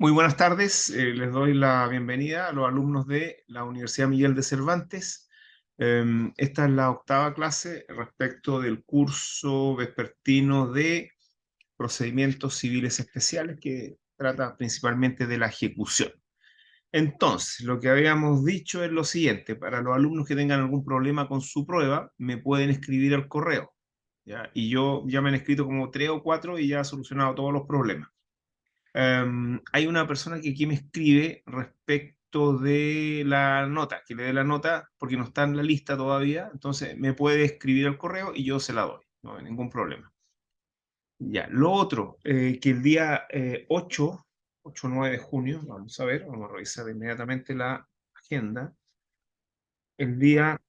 Muy buenas tardes, les doy la bienvenida a los alumnos de la Universidad Miguel de Cervantes. Esta es la octava clase respecto del curso vespertino de procedimientos civiles especiales que trata principalmente de la ejecución. Entonces, lo que habíamos dicho es lo siguiente: para los alumnos que tengan algún problema con su prueba, me pueden escribir al correo, ¿ya? Y yo ya me han escrito como 3 o 4 y ya he solucionado todos los problemas. Hay una persona que aquí me escribe respecto de la nota, que le dé la nota porque no está en la lista todavía, entonces me puede escribir al correo y yo se la doy, no hay ningún problema. Ya, lo otro, que el día 8 o 9 de junio, vamos a ver, vamos a revisar inmediatamente la agenda. El día,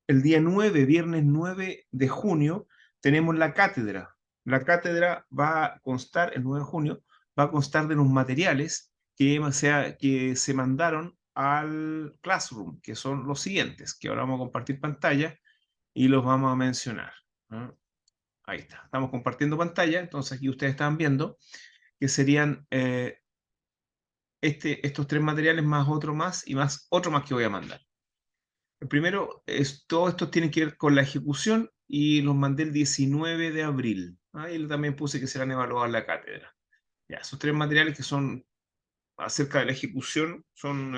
el día 9, viernes 9 de junio, tenemos la cátedra. La cátedra va a constar, el 9 de junio, va a constar de los materiales que se mandaron al Classroom, que son los siguientes, que ahora vamos a compartir pantalla y los vamos a mencionar, ¿no? Ahí está, estamos compartiendo pantalla, entonces aquí ustedes están viendo que serían estos 3 materiales más otro más y más otro más que voy a mandar. El primero es, todos estos tienen que ver con la ejecución y los mandé el 19 de abril. Ahí también puse que serán evaluados en la cátedra. Ya, esos 3 materiales que son acerca de la ejecución son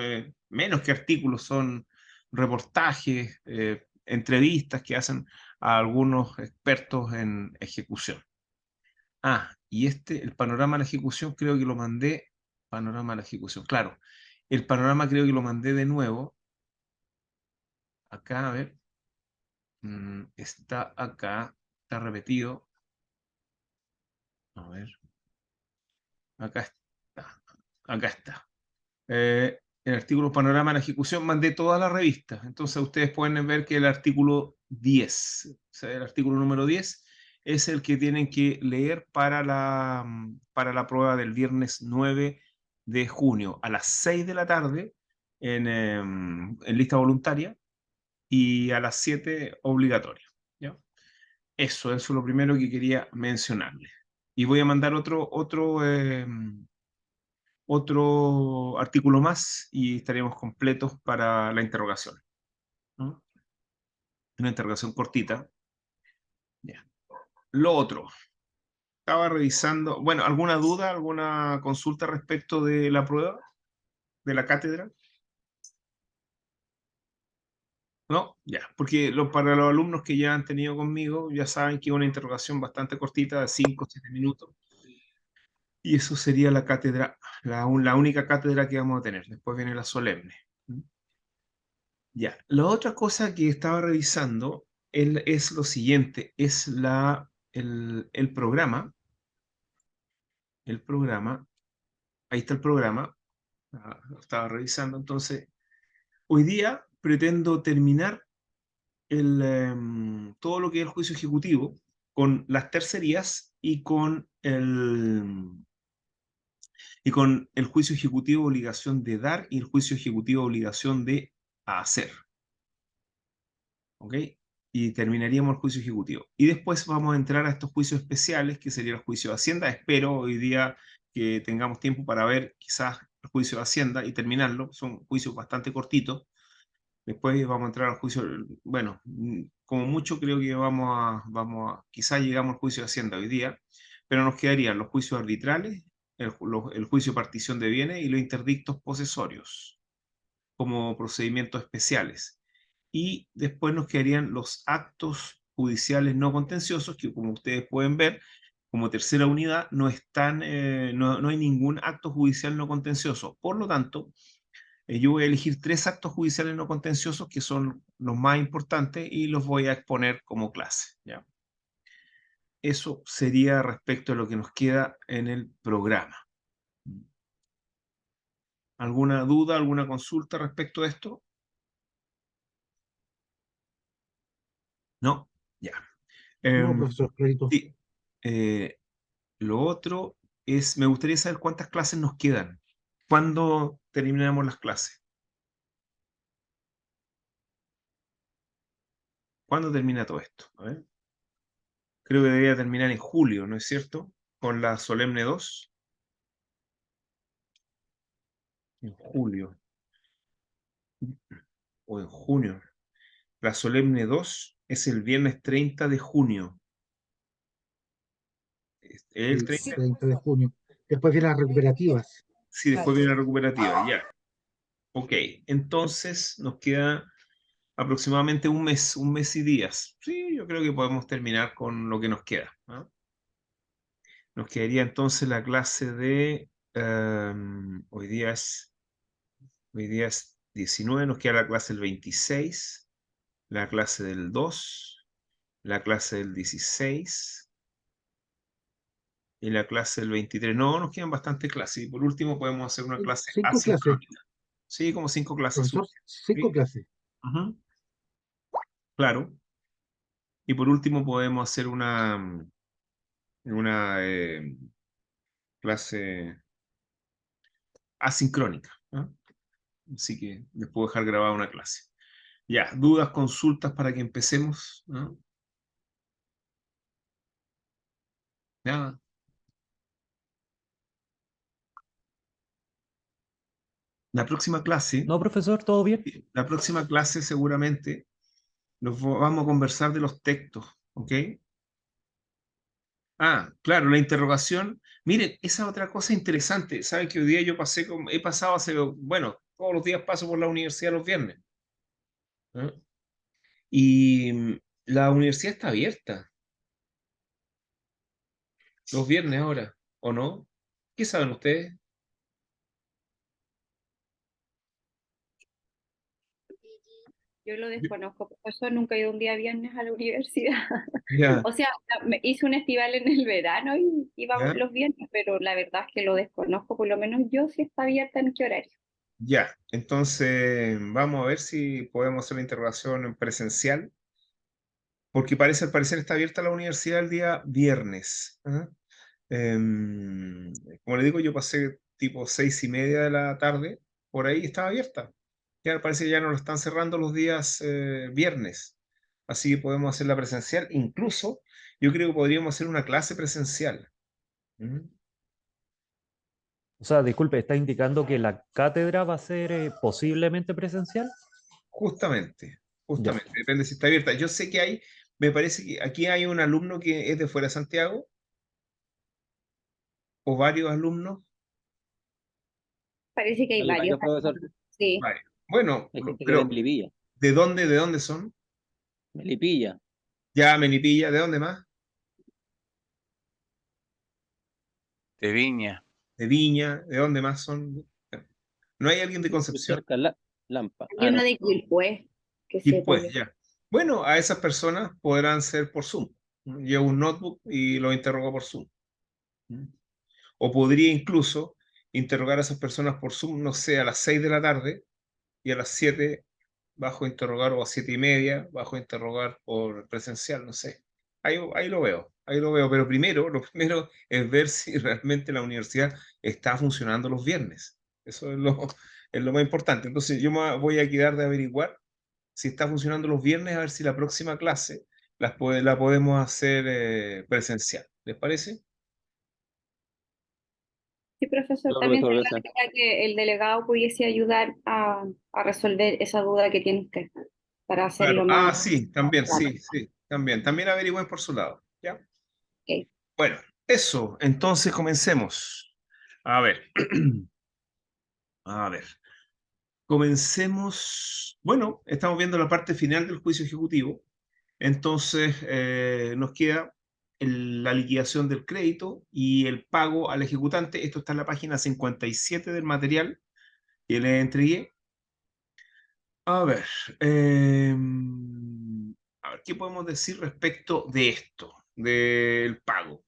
menos que artículos, son reportajes, entrevistas que hacen a algunos expertos en ejecución. Y el panorama de la ejecución creo que lo mandé, panorama de la ejecución, claro. El panorama creo que lo mandé de nuevo. Acá, a ver. Está acá, está repetido. A ver, acá está. Acá está. El artículo Panorama de la Ejecución, mandé toda la revista. Entonces ustedes pueden ver que el artículo 10, o sea, el artículo número 10, es el que tienen que leer para la prueba del viernes 9 de junio a las 6 de la tarde en lista voluntaria y a las 7 obligatoria. ¿Ya? Eso es lo primero que quería mencionarles. Y voy a mandar otro artículo más y estaremos completos para la interrogación, ¿no? Una interrogación cortita. Ya. Lo otro, estaba revisando, bueno, ¿alguna duda, alguna consulta respecto de la prueba, de la cátedra? ¿No? Ya, porque para los alumnos que ya han tenido conmigo, ya saben que es una interrogación bastante cortita, de 5 o 7 minutos. Y eso sería la cátedra, la única cátedra que vamos a tener. Después viene la solemne. ¿Mm? Ya, la otra cosa que estaba revisando es lo siguiente, es el programa, ahí está el programa, lo estaba revisando, entonces, hoy día pretendo terminar todo lo que es el juicio ejecutivo con las tercerías y con el juicio ejecutivo obligación de dar y el juicio ejecutivo obligación de hacer. ¿Ok? Y terminaríamos el juicio ejecutivo. Y después vamos a entrar a estos juicios especiales, que sería el juicio de Hacienda. Espero hoy día que tengamos tiempo para ver quizás el juicio de Hacienda y terminarlo. Son juicios bastante cortitos. Después vamos a entrar al juicio, bueno, como mucho creo que quizás llegamos al juicio de Hacienda hoy día, pero nos quedarían los juicios arbitrales, el juicio de partición de bienes y los interdictos posesorios como procedimientos especiales. Y después nos quedarían los actos judiciales no contenciosos, que como ustedes pueden ver, como tercera unidad no hay ningún acto judicial no contencioso. Por lo tanto, yo voy a elegir 3 actos judiciales no contenciosos que son los más importantes y los voy a exponer como clase, ¿ya? Eso sería respecto a lo que nos queda en el programa. ¿Alguna duda, alguna consulta respecto a esto? ¿No? Ya. No, Em, profesor, clarito. sí. Eh, lo otro es, me gustaría saber cuántas clases nos quedan. ¿Cuándo terminamos las clases? ¿Cuándo termina todo esto? A ver. Creo que debería terminar en julio, ¿no es cierto? Con la Solemne 2. en julio o en junio. La solemne 2 es el viernes 30 de junio. El Sí, 30, 30 de junio. Después vienen las recuperativas. sí, después viene la recuperativa, ya. Ok, entonces nos queda aproximadamente un mes y días. Sí, yo creo que podemos terminar con lo que nos queda, ¿no? Nos quedaría entonces la clase de, hoy día es 19, nos queda la clase del 26, la clase del 2, la clase del 16 y la clase del 23. No, nos quedan bastantes clases. Y por último podemos hacer una clase 5 clases, asincrónica. Sí, como 5 clases profesor, útiles. cinco ¿Sí? clases. Ujú, claro. Y por último podemos hacer una clase asincrónica, ¿no? Así que les puedo dejar grabada una clase. Ya, dudas, consultas para que empecemos, ¿no? Nada. La próxima clase, No, profesor, ¿todo bien? la próxima clase seguramente vamos a conversar de los textos, ¿ok? Ah, claro, la interrogación. Miren, esa otra cosa interesante. Saben que hoy día he pasado hace, bueno, todos los días paso por la universidad los viernes, ¿no? Y la universidad está abierta los viernes ahora, ¿o no? ¿Qué saben ustedes? Yo lo Yo- desconozco, profesor, nunca he ido un día viernes a la universidad. Ya, O sea, me hice un festival en el verano y iba ya, los viernes, pero la verdad es que lo desconozco, por lo menos yo si está abierta en qué horario. ya. Entonces, vamos a ver si podemos hacer la interrogación en presencial, porque al parecer está abierta la universidad el día viernes. ¿Ah? Como le digo, yo pasé tipo 6:30 de la tarde, por ahí estaba abierta. Ya parece que ya no lo están cerrando los días viernes, así que podemos hacerla presencial. Incluso yo creo que podríamos hacer una clase presencial. ¿Mm? O sea, disculpe, ¿está indicando que la cátedra va a ser posiblemente presencial? Justamente, Ya. justamente, depende si está abierta. Yo sé que me parece que aquí hay un alumno que es de fuera de Santiago, o varios alumnos. Parece que hay Hay varios. varios, profesor. Sí, Vale. Bueno, Hay gente que es de pero Melipilla. de dónde son? Melipilla. Ya, Menipilla, ¿de dónde más? De Viña. De Viña, ¿de dónde más son? ¿No hay alguien de De Concepción? cerca Lampa. hay Ah, uno no. de Quilpué, que Y sepa pues, yo. ya. Bueno, a esas personas podrán ser por Zoom. Llevo un notebook y lo interrogo por Zoom. O podría incluso interrogar a esas personas por Zoom, no sé, a las 6 de la tarde y a las 7 bajo interrogar, o a 7:30 bajo interrogar por presencial, no sé. Ahí lo veo, pero lo primero es ver si realmente la universidad está funcionando los viernes. Eso es lo más importante. Entonces yo me voy a quedar de averiguar si está funcionando los viernes, a ver si la próxima clase la podemos hacer presencial. ¿Les parece? Sí, profesor, No, también profesor, sería gracias. que el delegado pudiese ayudar a resolver esa duda que tiene usted para Claro. hacerlo Ah, más sí, también, rápido. sí, sí, también. También averigüen por su lado. ¿Ya? Ok. Bueno, eso, entonces comencemos. A ver, a ver. Comencemos. Bueno, estamos viendo la parte final del juicio ejecutivo. Entonces, nos queda la liquidación del crédito y el pago al ejecutante. Esto está en la página 57 del material que le entregué. A ver, eh, a ver, ¿qué podemos decir respecto de esto, del pago?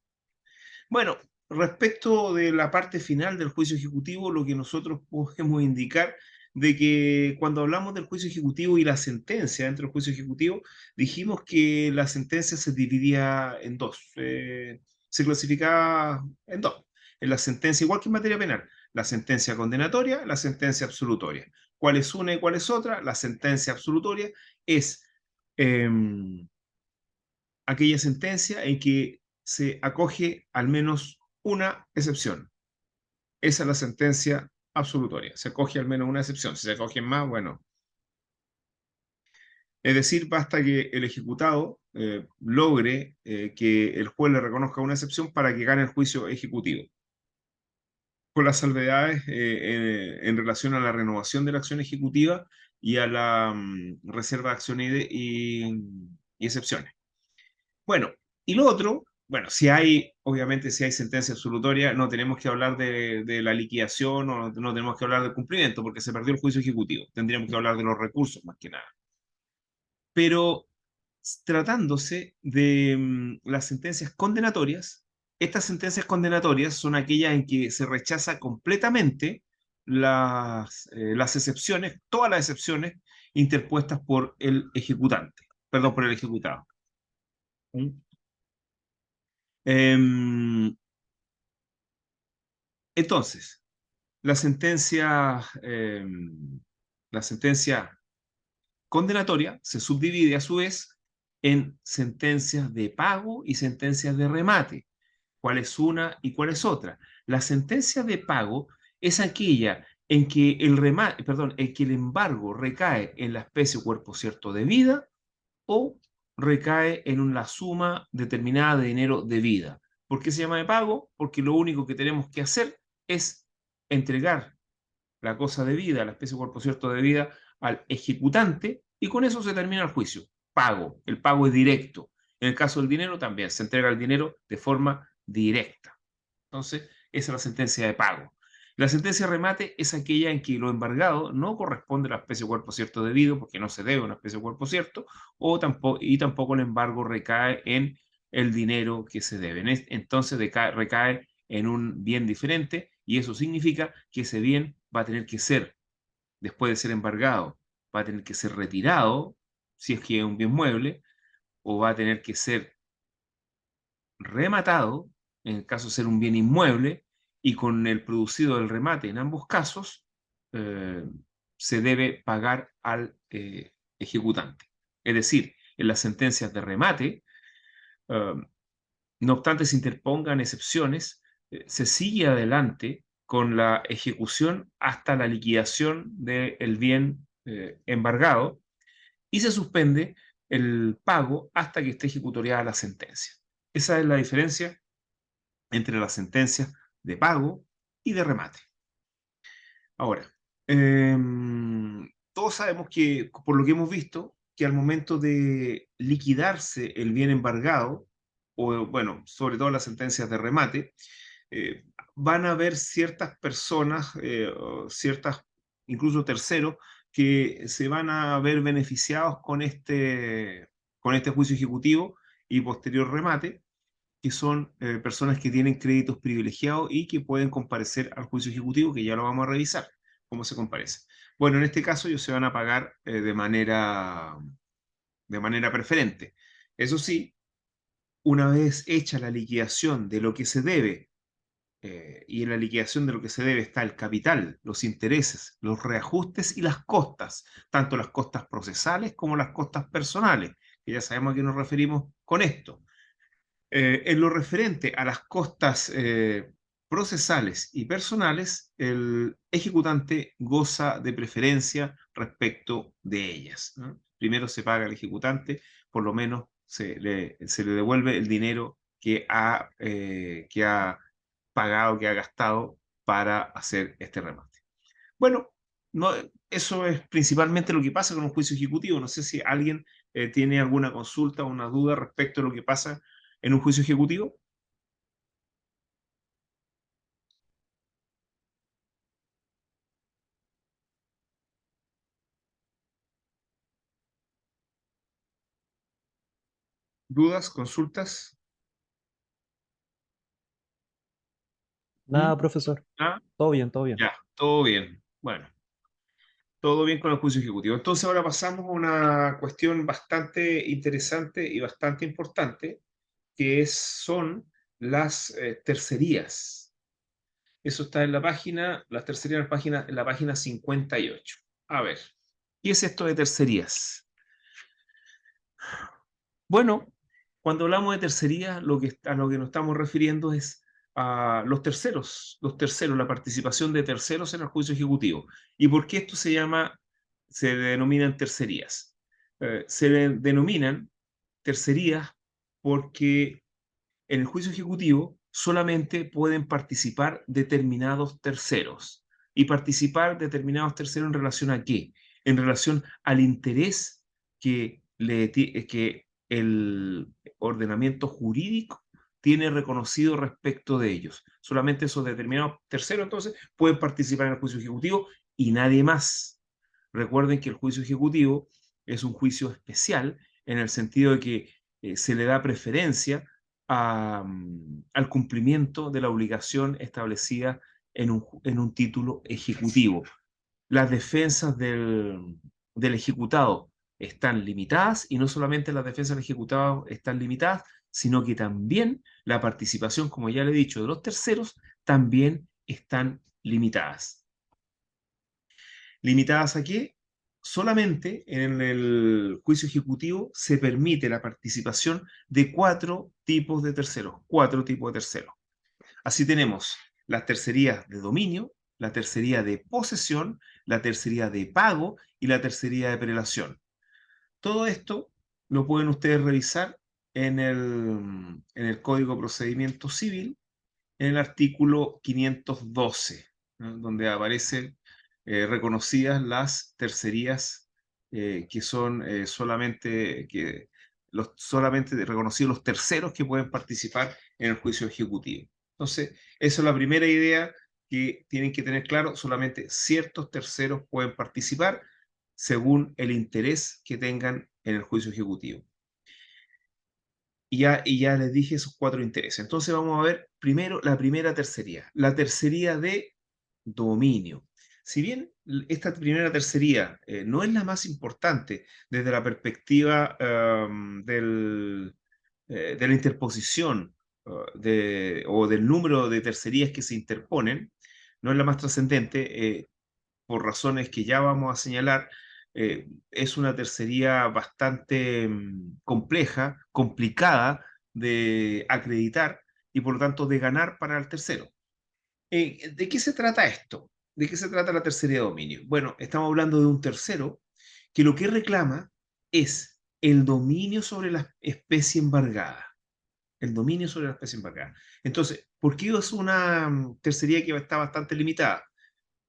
Bueno, respecto de la parte final del juicio ejecutivo, lo que nosotros podemos indicar de que cuando hablamos del juicio ejecutivo y la sentencia dentro del juicio ejecutivo, dijimos que la sentencia se dividía en dos, se clasificaba en dos, en la sentencia, igual que en materia penal, la sentencia condenatoria, la sentencia absolutoria. ¿Cuál es una y cuál es otra? La sentencia absolutoria es aquella sentencia en que se acoge al menos una excepción. Esa es la sentencia absolutoria. Se acoge al menos una excepción. Si se acogen más, bueno. Es decir, basta que el ejecutado logre que el juez le reconozca una excepción para que gane el juicio ejecutivo. Con las salvedades en relación a la renovación de la acción ejecutiva y a la reserva de acciones y excepciones. Bueno, y lo otro, bueno, si hay, obviamente, si hay sentencia absolutoria, no tenemos que hablar de la liquidación o no tenemos que hablar del cumplimiento porque se perdió el juicio ejecutivo. Tendríamos que hablar de los recursos más que nada. Pero tratándose de las sentencias condenatorias, estas sentencias condenatorias son aquellas en que se rechaza completamente las excepciones, todas las excepciones interpuestas por el ejecutante, perdón, por el ejecutado. ¿Mm? Entonces, la sentencia, la sentencia condenatoria se subdivide a su vez en sentencias de pago y sentencias de remate. ¿Cuál es una y cuál es otra? La sentencia de pago es aquella en que el remate, perdón, en que el embargo recae en la especie o cuerpo cierto de vida o recae en una suma determinada de dinero de vida. ¿Por qué se llama de pago? Porque lo único que tenemos que hacer es entregar la cosa de vida, la especie o cuerpo cierto de vida, al ejecutante y con eso se termina el juicio. Pago. El pago es directo. En el caso del dinero también se entrega el dinero de forma directa. Entonces, esa es la sentencia de pago. La sentencia de remate es aquella en que lo embargado no corresponde a la especie o cuerpo cierto debido, porque no se debe a una especie o cuerpo cierto, y tampoco el embargo recae en el dinero que se debe. Entonces recae en un bien diferente y eso significa que ese bien va a tener que ser, después de ser embargado, va a tener que ser retirado, si es que es un bien mueble, o va a tener que ser rematado, en el caso de ser un bien inmueble, y con el producido del remate en ambos casos, se debe pagar al ejecutante. Es decir, en las sentencias de remate, no obstante se interpongan excepciones, se sigue adelante con la ejecución hasta la liquidación del bien embargado y se suspende el pago hasta que esté ejecutoriada la sentencia. Esa es la diferencia entre las sentencias de pago y de remate. Ahora, todos sabemos que, por lo que hemos visto, que al momento de liquidarse el bien embargado, o bueno, sobre todo las sentencias de remate, van a haber ciertas personas, o ciertas, incluso terceros, que se van a ver beneficiados con este juicio ejecutivo y posterior remate, que son personas que tienen créditos privilegiados y que pueden comparecer al juicio ejecutivo, que ya lo vamos a revisar, cómo se comparece. Bueno, en este caso ellos se van a pagar de manera preferente. Eso sí, una vez hecha la liquidación de lo que se debe, y en la liquidación de lo que se debe está el capital, los intereses, los reajustes y las costas, tanto las costas procesales como las costas personales, que ya sabemos a qué nos referimos con esto. En lo referente a las costas procesales y personales, el ejecutante goza de preferencia respecto de ellas, ¿no? Primero se paga al ejecutante, por lo menos se le devuelve el dinero que ha pagado, que ha gastado para hacer este remate. Bueno, no, eso es principalmente lo que pasa con un juicio ejecutivo. No sé si alguien tiene alguna consulta o una duda respecto a lo que pasa en un juicio ejecutivo. ¿Dudas, consultas? Nada, profesor. ¿Ah? Todo bien, todo bien. Ya, todo bien. Bueno, todo bien con el juicio ejecutivo. Entonces ahora pasamos a una cuestión bastante interesante y bastante importante, que son las tercerías. Eso está en la página, las tercerías en la página 58. A ver, ¿qué es esto de tercerías? Bueno, cuando hablamos de tercerías, a lo que nos estamos refiriendo es a los terceros, la participación de terceros en el juicio ejecutivo. ¿Y por qué esto se denominan tercerías? Se denominan tercerías porque en el juicio ejecutivo solamente pueden participar determinados terceros. ¿Y participar determinados terceros en relación a qué? En relación al interés que el ordenamiento jurídico tiene reconocido respecto de ellos. Solamente esos determinados terceros, entonces, pueden participar en el juicio ejecutivo y nadie más. Recuerden que el juicio ejecutivo es un juicio especial en el sentido de que se le da preferencia al cumplimiento de la obligación establecida en un título ejecutivo. Las defensas del ejecutado están limitadas, y no solamente las defensas del ejecutado están limitadas, sino que también la participación, como ya le he dicho, de los terceros también están limitadas. ¿Limitadas a qué? Solamente en el juicio ejecutivo se permite la participación de 4 tipos de terceros. 4 tipos de terceros. Así tenemos las tercerías de dominio, la tercería de posesión, la tercería de pago y la tercería de prelación. Todo esto lo pueden ustedes revisar en el Código de Procedimiento Civil, en el artículo 512, ¿no? Donde aparecen reconocidas las tercerías que son solamente reconocidos los terceros que pueden participar en el juicio ejecutivo. Entonces, esa es la primera idea que tienen que tener claro: solamente ciertos terceros pueden participar según el interés que tengan en el juicio ejecutivo. Y ya les dije esos 4 intereses. Entonces vamos a ver primero la primera tercería, la tercería de dominio. Si bien esta primera tercería no es la más importante desde la perspectiva de la interposición o del número de tercerías que se interponen, no es la más trascendente, por razones que ya vamos a señalar. Es una tercería bastante compleja, complicada de acreditar y por lo tanto de ganar para el tercero. ¿De qué se trata esto? ¿De qué se trata la tercería de dominio? Bueno, estamos hablando de un tercero que lo que reclama es el dominio sobre la especie embargada. El dominio sobre la especie embargada. Entonces, ¿por qué es una tercería que está bastante limitada?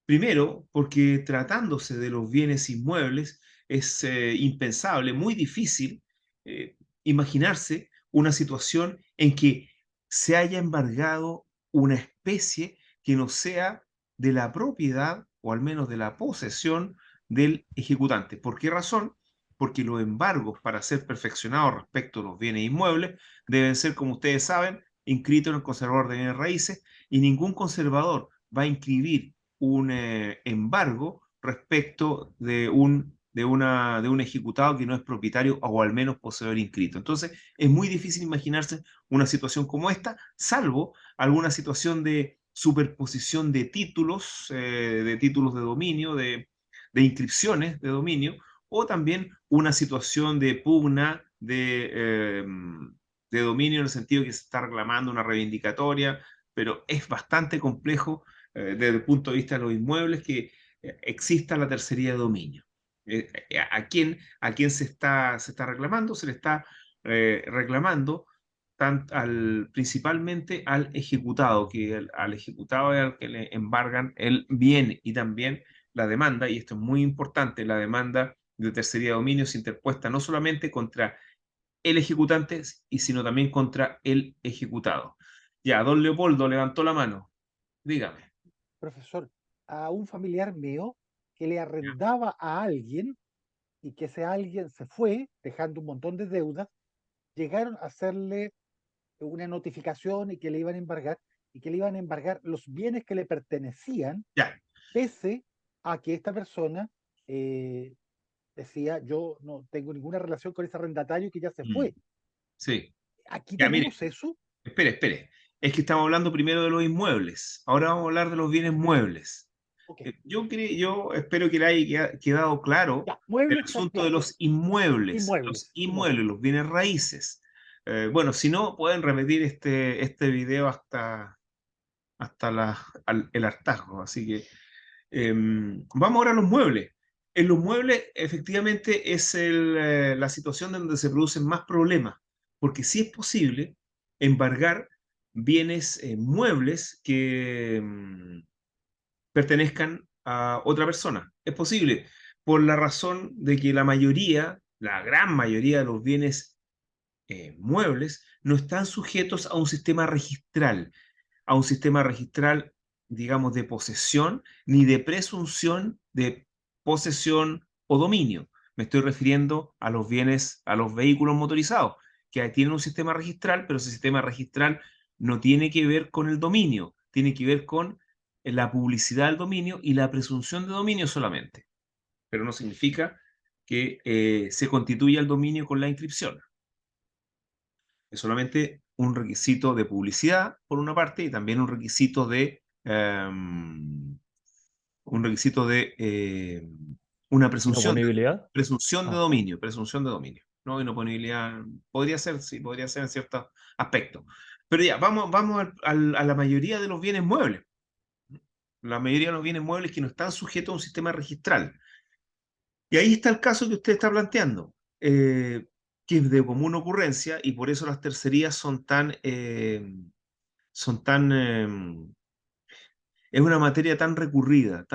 Primero, porque tratándose de los bienes inmuebles es impensable, muy difícil eh, imaginarse una situación en que se haya embargado una especie que no sea de la propiedad o al menos de la posesión del ejecutante. ¿Por qué razón? Porque los embargos para ser perfeccionados respecto a los bienes inmuebles deben ser, como ustedes saben, inscritos en el conservador de bienes raíces, y ningún conservador va a inscribir un embargo respecto de un ejecutado que no es propietario o al menos poseedor inscrito. Entonces, es muy difícil imaginarse una situación como esta, salvo alguna situación de superposición de títulos de dominio, inscripciones de dominio, o también una situación de pugna de dominio, en el sentido que se está reclamando una reivindicatoria, pero es bastante complejo desde el punto de vista de los inmuebles que exista la tercería de dominio. ¿A quién se está reclamando? Se le está reclamando principalmente al ejecutado, al ejecutado es al que le embargan el bien, y también la demanda, y esto es muy importante: la demanda de tercería de dominio se interpuesta no solamente contra el ejecutante, sino también contra el ejecutado. Ya, don Leopoldo levantó la mano. Dígame. Profesor, a un familiar mío que le arrendaba a alguien y que ese alguien se fue dejando un montón de deudas, llegaron a hacerle una notificación y que le iban a embargar los bienes que le pertenecían, Ya. pese a que esta persona decía: yo no tengo ninguna relación con ese arrendatario que ya se fue. Sí. Aquí Ya, mire, tenemos eso. espere. Es que estamos hablando primero de los inmuebles. Ahora vamos a hablar de los bienes muebles. Okay. Yo espero que le haya quedado claro Ya, el muebles, asunto ya, de los inmuebles. Los inmuebles. los bienes raíces. Bueno, si no, pueden repetir este video hasta hasta el hartazgo. Así que vamos ahora a los muebles. En los muebles, efectivamente, es la situación donde se producen más problemas, porque sí es posible embargar bienes muebles que pertenezcan a otra persona. Es posible, por la razón de que la mayoría, la gran mayoría de los bienes muebles no están sujetos a un sistema registral, digamos, de posesión, ni de presunción de posesión o dominio. Me estoy refiriendo a los bienes, a los vehículos motorizados, que tienen un sistema registral, pero ese sistema registral no tiene que ver con el dominio, tiene que ver con la publicidad del dominio y la presunción de dominio solamente. Pero no significa que se constituya el dominio con la inscripción. Es solamente un requisito de publicidad, por una parte, y también un requisito de una ¿Inoponibilidad? presunción de Ah, dominio, presunción de dominio. No, inoponibilidad podría ser, sí, podría ser en ciertos aspectos. Pero ya, vamos a la mayoría de los bienes muebles. La mayoría de los bienes muebles que no están sujetos a un sistema registral. Y ahí está el caso que usted está planteando, que es de común ocurrencia y por eso las tercerías son tan, es una materia tan recurrida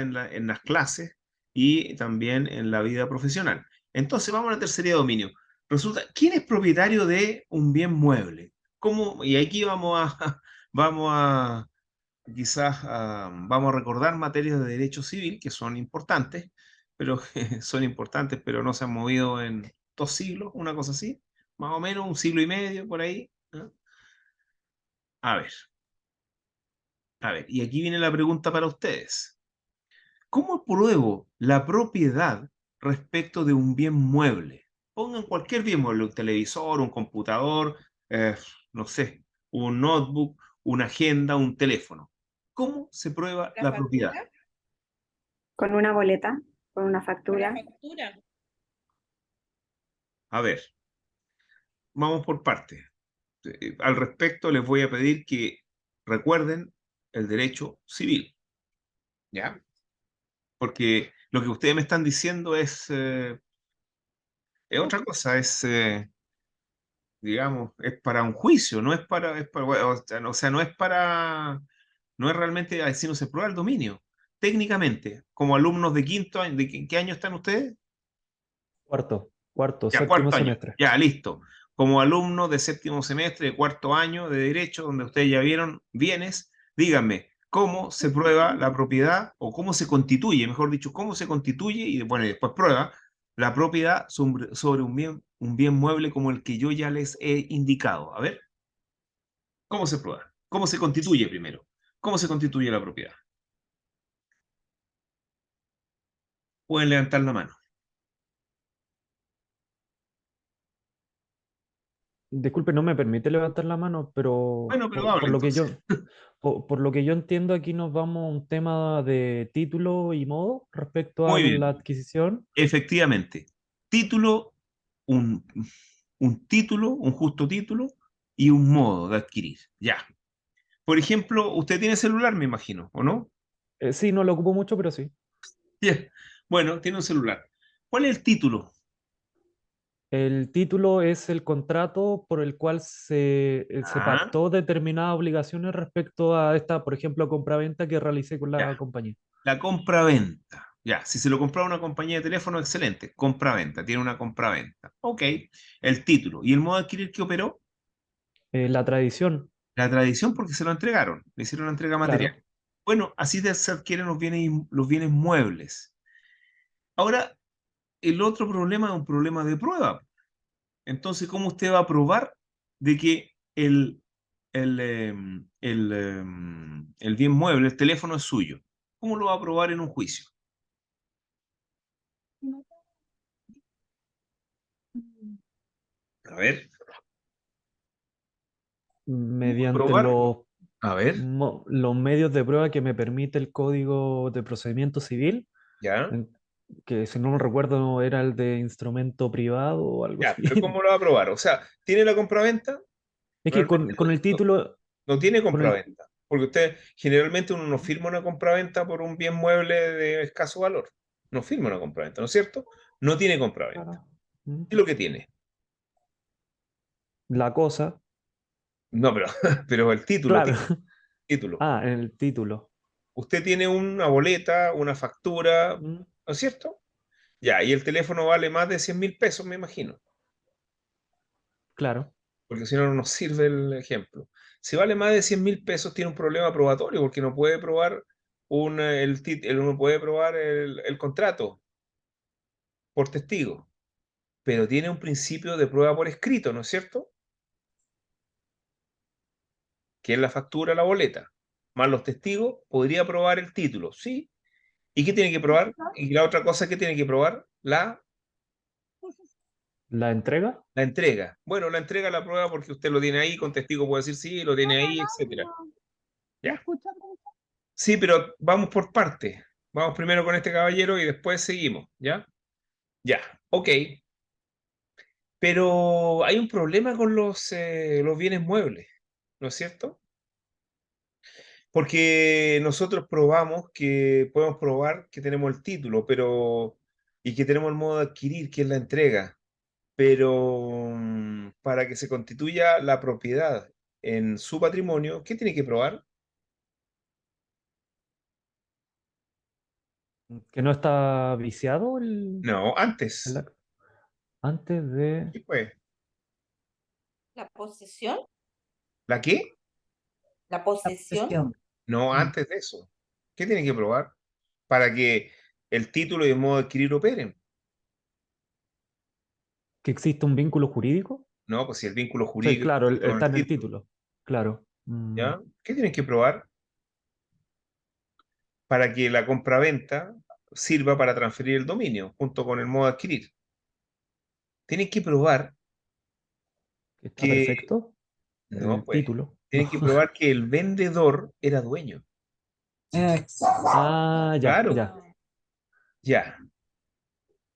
en las clases y también en la vida profesional. Entonces vamos a la tercería de dominio. Resulta, ¿quién es propietario de un bien mueble? ¿Cómo? Y aquí vamos a quizás vamos a recordar materias de derecho civil que son importantes, pero son importantes, pero no se han movido en 2 siglos, una cosa así, más o menos 1 siglo y medio por ahí, ¿no? A ver, y aquí viene la pregunta para ustedes. ¿Cómo pruebo la propiedad respecto de un bien mueble? Pongan cualquier bien mueble, un televisor, un computador, eh, no sé, un notebook, una agenda, un teléfono. ¿Cómo se prueba ¿La la propiedad? factura? Con una boleta, con una ¿Con la factura. factura? A ver, vamos por partes. Al respecto, les voy a pedir que recuerden el derecho civil, ¿ya? Porque lo que ustedes me están diciendo es otra cosa, digamos, es para un juicio, no es para, bueno, o sea, no es realmente así no se prueba el dominio. Técnicamente, como alumnos de quinto año, ¿qué año están ustedes? cuarto, Ya, séptimo cuarto año. semestre. Ya, listo. Como alumno de séptimo semestre, de cuarto año de Derecho, donde ustedes ya vieron bienes, díganme, ¿cómo se prueba la propiedad o cómo se constituye, mejor dicho, cómo se constituye y, bueno, y después prueba la propiedad sobre un bien mueble como el que yo ya les he indicado? A ver, ¿cómo se prueba? ¿Cómo se constituye primero? ¿Cómo se constituye la propiedad? Pueden levantar la mano. Disculpe, no me permite levantar la mano, pero Bueno, pero habla por lo que entonces. yo, por lo que yo entiendo, aquí nos vamos a un tema de título y modo respecto a Muy la bien. adquisición. Efectivamente, título, un, un título, un justo título y un modo de adquirir. Ya. Por ejemplo, usted tiene celular, me imagino, ¿o no? Sí, no lo ocupo mucho, pero sí. Ya. Bueno, tiene un celular. ¿Cuál es el título? El título es el contrato por el cual se Ah, pactó determinadas obligaciones respecto a esta, por ejemplo, compraventa que realicé con la ya. compañía. La compra-venta. Ya, si se lo compraba una compañía de teléfono, excelente. Compra-venta, tiene una compra-venta. Ok. El título. ¿Y el modo de adquirir que operó? La tradición, La tradición porque se lo entregaron, le hicieron la entrega claro. material. Bueno, así se adquieren los bienes muebles. Ahora, el otro problema es un problema de prueba. Entonces, ¿cómo usted va a probar de que el bien mueble, el teléfono es suyo? ¿Cómo lo va a probar en un juicio? A ver, ¿cómo va a Mediante probar? A ver, los medios de prueba que me permite el Código de Procedimiento Civil, ya, en- que si no me recuerdo era el de instrumento privado o algo ya, así. pero ¿cómo lo va a probar? O sea, ¿tiene la compraventa? Es que Realmente con el título, no tiene con el, compraventa. Porque usted, generalmente uno no firma una compraventa por un bien mueble de escaso valor. No firma una compraventa, ¿no es cierto? No tiene compraventa. Claro. Mm. ¿Qué es lo que tiene? La cosa, No, pero, pero el título, claro. título. Ah, en el título. Usted tiene una boleta, una factura, Mm, ¿no es cierto? Ya, y el teléfono vale más de 100.000 pesos, me imagino. claro. Porque si no, no nos sirve el ejemplo. Si vale más de 100.000 pesos, tiene un problema probatorio, porque no puede probar no puede probar el contrato por testigo, pero tiene un principio de prueba por escrito, ¿no es cierto? Que es la factura, la boleta, más los testigos, podría probar el título, ¿sí? ¿Y qué tiene que probar? Y la otra cosa que tiene que probar, La entrega, la entrega. Bueno, la entrega la prueba porque usted lo tiene ahí, con testigo puede decir sí, lo tiene ahí, etcétera. Ya. Sí, pero vamos por partes. Vamos primero con este caballero y después seguimos, ¿ya? Ya, ok. Pero hay un problema con los bienes muebles, ¿no es cierto? Porque nosotros podemos probar que tenemos el título, y que tenemos el modo de adquirir, que es la entrega. Pero para que se constituya la propiedad en su patrimonio, ¿qué tiene que probar? que no está viciado No, el antes. ac- antes de... ¿Qué fue? La posesión, ¿La qué? la posesión. No, Mm, antes de eso. ¿Qué tiene que probar? Para que el título y el modo de adquirir operen. que existe un vínculo jurídico. No, pues si el vínculo O sea, jurídico claro, existe con está el en el título, título. Claro. Mm, ¿ya? ¿Qué tienen que probar? Para que la compraventa sirva para transferir el dominio junto con el modo de adquirir. Tienen que probar que está que, perfecto en no, el pues, título. tienen que probar que el vendedor era dueño. Ah, ya, Claro, ya. ya.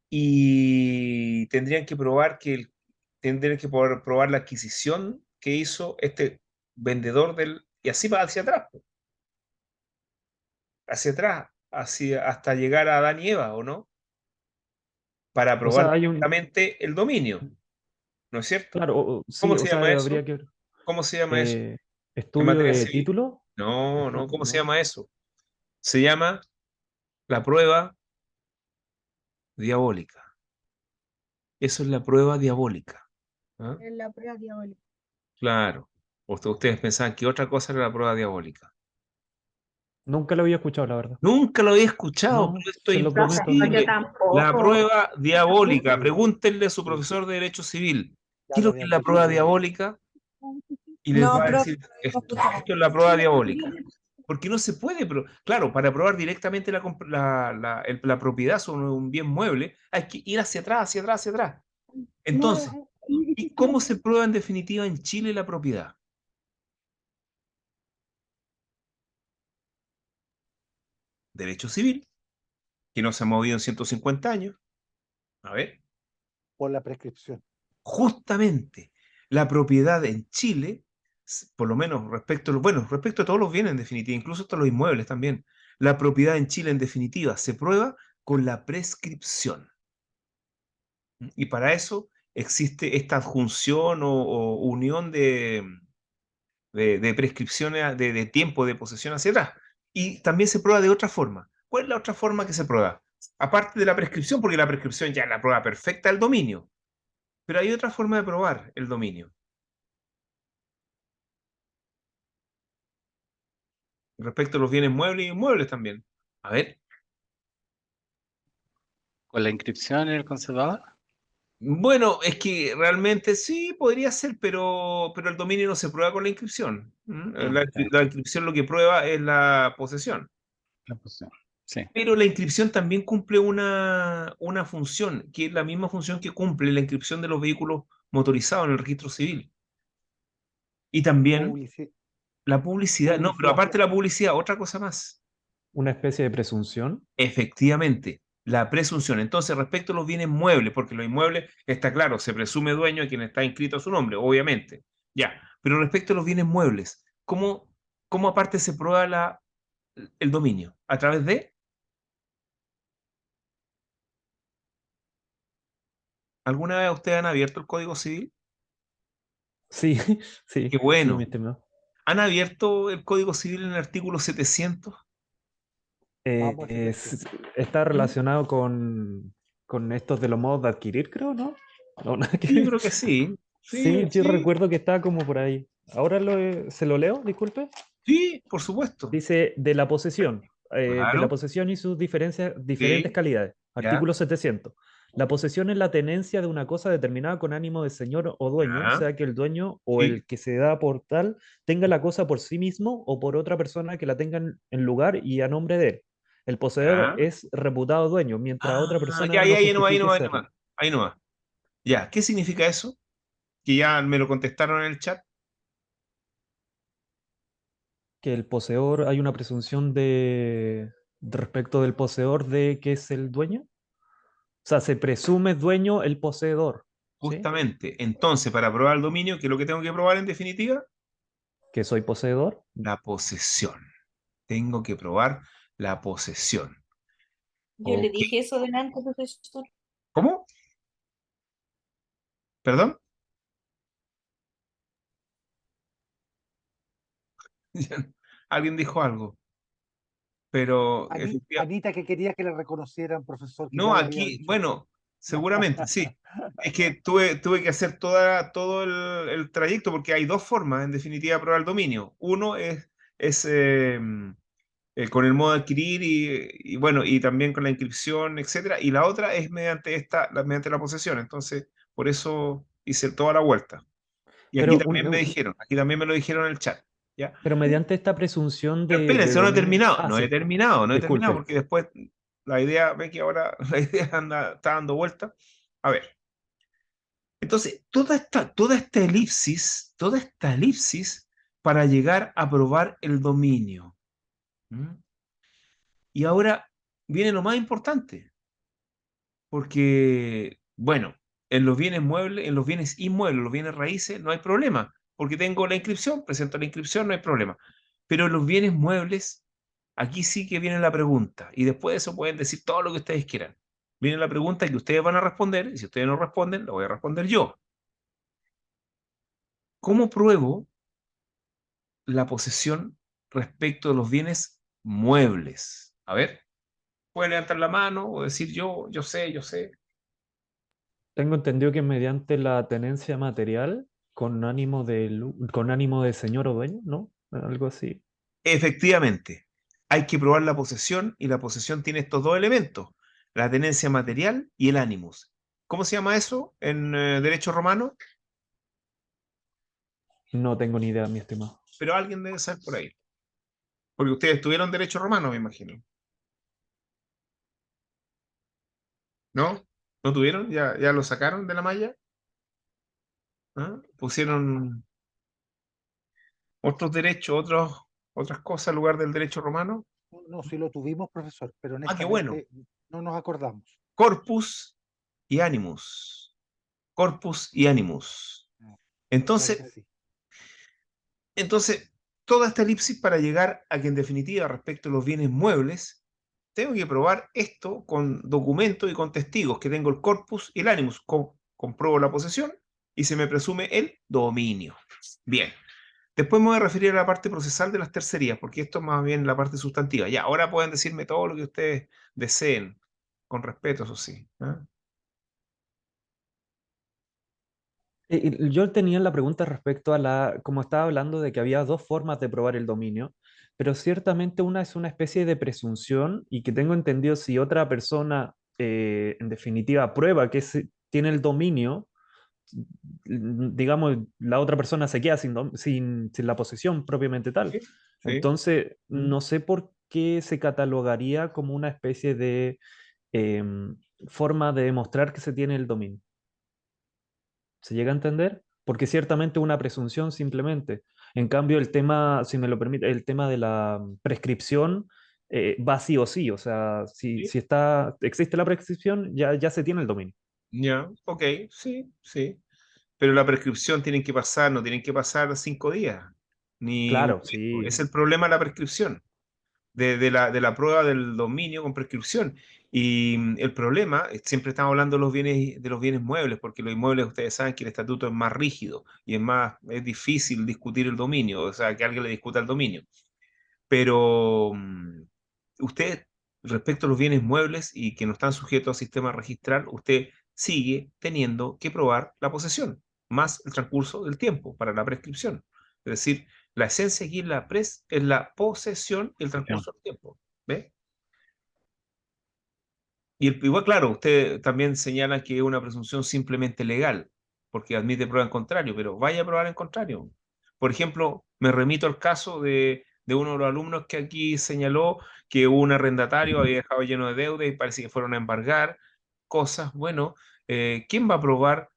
Y tendrían que poder probar la adquisición que hizo este vendedor y así va hacia atrás, hasta llegar a Adán y Eva, ¿o no? Para O probar sea, hay un... directamente el dominio, ¿no es cierto? Claro, ¿Cómo sí, o se sea, llama habría eso? que... ¿Cómo se llama eso eh, en estudio materia de civil? título. No, no, ¿cómo se No. llama eso? Se llama la prueba diabólica. Eso es la prueba diabólica. ¿Ah? Es la prueba diabólica. Claro. Ustedes pensaban que otra cosa era la prueba diabólica. Nunca lo había escuchado, la verdad. Nunca lo había escuchado, No, pero esto es se lo prometo. No, yo imposible. La tampoco. prueba diabólica. Sí, Pregúntenle a su sí, profesor de Derecho Civil, ya ¿qué es lo lo que es habían la dicho prueba alguna vez. diabólica? Y les No, va a profe, decir no lo hemos esto. escuchado. Esto es la prueba diabólica. Porque no se puede, pero claro, para probar directamente la propiedad sobre un bien mueble, hay que ir hacia atrás, hacia atrás, hacia atrás. Entonces, ¿y cómo se prueba en definitiva en Chile la propiedad? Derecho civil, que no se ha movido en 150 años. A ver, Por la prescripción. justamente la propiedad en Chile, por lo menos respecto a todos los bienes en definitiva, incluso hasta los inmuebles también, la propiedad en Chile en definitiva se prueba con la prescripción. Y para eso existe esta adjunción o unión de prescripciones, de tiempo de posesión hacia atrás. Y también se prueba de otra forma. ¿Cuál es la otra forma que se prueba? Aparte de la prescripción, porque la prescripción ya es la prueba perfecta del dominio, pero hay otra forma de probar el dominio respecto a los bienes muebles y inmuebles también. A ver, ¿Con la inscripción en el conservador? bueno, es que realmente sí podría ser, pero el dominio no se prueba con la inscripción. Ya, La inscripción lo que prueba es la posesión. la posición. Sí. Pero la inscripción también cumple una función, que es la misma función que cumple la inscripción de los vehículos motorizados en el registro civil. Y también Publici- la publicidad, no, pero publicidad. aparte de la publicidad, otra cosa más. Una especie de presunción. Efectivamente, la presunción. Entonces, respecto a los bienes muebles, porque los inmuebles, está claro, se presume dueño de quien está inscrito a su nombre, obviamente. Ya, pero respecto a los bienes muebles, ¿cómo ¿Cómo aparte se prueba el dominio? ¿A través de? ¿Alguna vez ustedes han abierto el Código Civil? Sí, Qué sí, sí, mi bueno. estimado. ¿Han abierto el Código Civil en el artículo 700? Vamos al 700. Está ¿Mm? relacionado con estos de los modos de adquirir, creo, ¿no? No, nada que Sí, yo ver. creo que sí. Sí, Sí, yo sí, recuerdo que estaba como por ahí. Ahora se lo leo, disculpe. sí, por supuesto. Dice de la Claro, posesión y sus diferentes sí, calidades. ya, Artículo 700. La posesión es la tenencia de una cosa determinada con ánimo de señor o dueño, ya, sea que el dueño o sí. el que se da por tal tenga la cosa por sí mismo o por otra persona que la tenga en lugar y a nombre de él. El poseedor Ya. es reputado dueño, mientras otra Ya, persona ya, no ahí no va, ahí no justifique va, ahí no va. serlo. Ahí no va. Ya, ¿qué significa eso? Que ya me lo contestaron en el chat. Que el poseedor, hay una presunción de respecto del poseedor de que es el dueño. O sea, se presume dueño el poseedor, ¿sí? Justamente. Entonces, para probar el dominio, ¿qué es lo que tengo que probar en definitiva? Que soy poseedor. La posesión. Tengo que probar la posesión. Yo le Ok. dije eso delante, profesor. ¿Cómo? ¿Perdón? Alguien dijo algo, pero efectivamente. Anita que quería que le reconocieran, profesor, que ya No, lo había aquí, dicho usted. bueno, seguramente, sí. Es que tuve que hacer todo el trayecto porque hay dos formas, en definitiva, de probar el dominio. Uno es con el modo de adquirir y, bueno, y también con la inscripción, etcétera. Y la otra es mediante la posesión. Entonces, por eso hice toda la vuelta. Y aquí Pero, también me dijeron, aquí también me lo dijeron en el chat. ¿Ya? pero mediante esta presunción Pero de espérense, no he dominio. terminado, Ah, no he sí, terminado, no he terminado, disculpe. porque después la idea, ve que ahora la idea está dando vuelta. A ver, entonces, toda esta elipsis para llegar a probar el dominio. ¿Mm? Y ahora viene lo más importante, porque, bueno, en los bienes muebles, en los bienes inmuebles, los bienes raíces, no hay problema, porque tengo la inscripción, presento la inscripción, no hay problema. Pero en los bienes muebles, aquí sí que viene la pregunta, y después de eso pueden decir todo lo que ustedes quieran. Viene la pregunta que ustedes van a responder, y si ustedes no responden, lo voy a responder yo. ¿Cómo pruebo la posesión respecto de los bienes muebles? A ver, pueden levantar la mano o decir yo sé, yo sé. Tengo entendido que mediante la tenencia material con ánimo de señor o dueño, ¿no? Algo así. Efectivamente, hay que probar la posesión y la posesión tiene estos dos elementos, la tenencia material y el animus. ¿Cómo se llama eso en derecho romano? No tengo ni idea, mi estimado. Pero alguien debe saber por ahí, porque ustedes tuvieron derecho romano, me imagino. ¿No? ¿No tuvieron? ¿Ya lo sacaron de la malla? ¿Ah? ¿Pusieron otros derechos, otras cosas en lugar del derecho romano? No, no, sí lo tuvimos, profesor, pero Ah, qué bueno. honestamente no nos acordamos. Corpus y animus. Corpus y animus. Ah, claro que Entonces, sí. entonces, toda esta elipsis para llegar a que en definitiva respecto a los bienes muebles, tengo que probar esto con documentos y con testigos, que tengo el corpus y el animus. Compruebo la posesión y se me presume el dominio. Bien. Después me voy a referir a la parte procesal de las tercerías, porque esto es más bien la parte sustantiva. Ya, ahora pueden decirme todo lo que ustedes deseen, con respeto, eso sí. ¿Ah? Yo tenía la pregunta respecto a como estaba hablando de que había dos formas de probar el dominio, pero ciertamente una es una especie de presunción y que tengo entendido si otra persona, en definitiva, prueba que tiene el dominio, digamos, la otra persona se queda sin la posesión propiamente tal. Sí, sí. Entonces, ¿Mm? no sé por qué se catalogaría como una especie de forma de demostrar que se tiene el dominio. ¿Se llega a entender? Porque ciertamente una presunción simplemente. En cambio, el tema, si me lo permite, el tema de la prescripción va sí o sí. O sea, Sí. si existe la prescripción, ya se tiene el dominio. Ya, ok, sí, sí. Pero la prescripción tienen que pasar, no tienen que pasar 5 días. ni un Claro, tiempo. Es sí. el problema de la prescripción, de la prueba del dominio con prescripción. Y el problema, siempre estamos hablando de los bienes muebles, porque los inmuebles ustedes saben que el estatuto es más rígido y es difícil discutir el dominio, o sea, que alguien le discuta el dominio. Pero usted, respecto a los bienes muebles y que no están sujetos al sistema registral, usted sigue teniendo que probar la posesión, más el transcurso del tiempo para la prescripción. Es decir, la esencia aquí es la posesión y el transcurso del tiempo. ¿Ve? Y igual, claro, usted también señala que es una presunción simplemente legal, porque admite prueba en contrario, pero vaya a probar en contrario. Por ejemplo, me remito al caso de uno de los alumnos que aquí señaló que un arrendatario había dejado lleno de deuda y parece que fueron a embargar cosas. Bueno, ¿quién va a probar?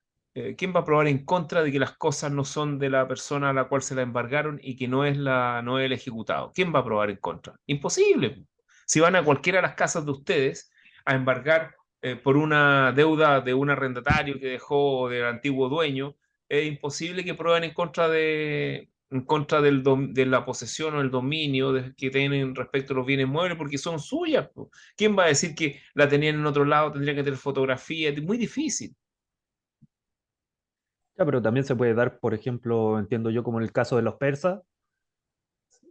¿Quién va a probar en contra de que las cosas no son de la persona a la cual se la embargaron y que no es el ejecutado? ¿Quién va a probar en contra? Imposible. Si van a cualquiera de las casas de ustedes a embargar por una deuda de un arrendatario que dejó del antiguo dueño, es imposible que prueben en contra de la posesión o el dominio que tienen respecto a los bienes muebles porque son suyas, po. ¿Quién va a decir que la tenían en otro lado? Tendría que tener fotografía, es muy difícil. Ya, pero también se puede dar, por ejemplo, entiendo yo, como en el caso de los persas,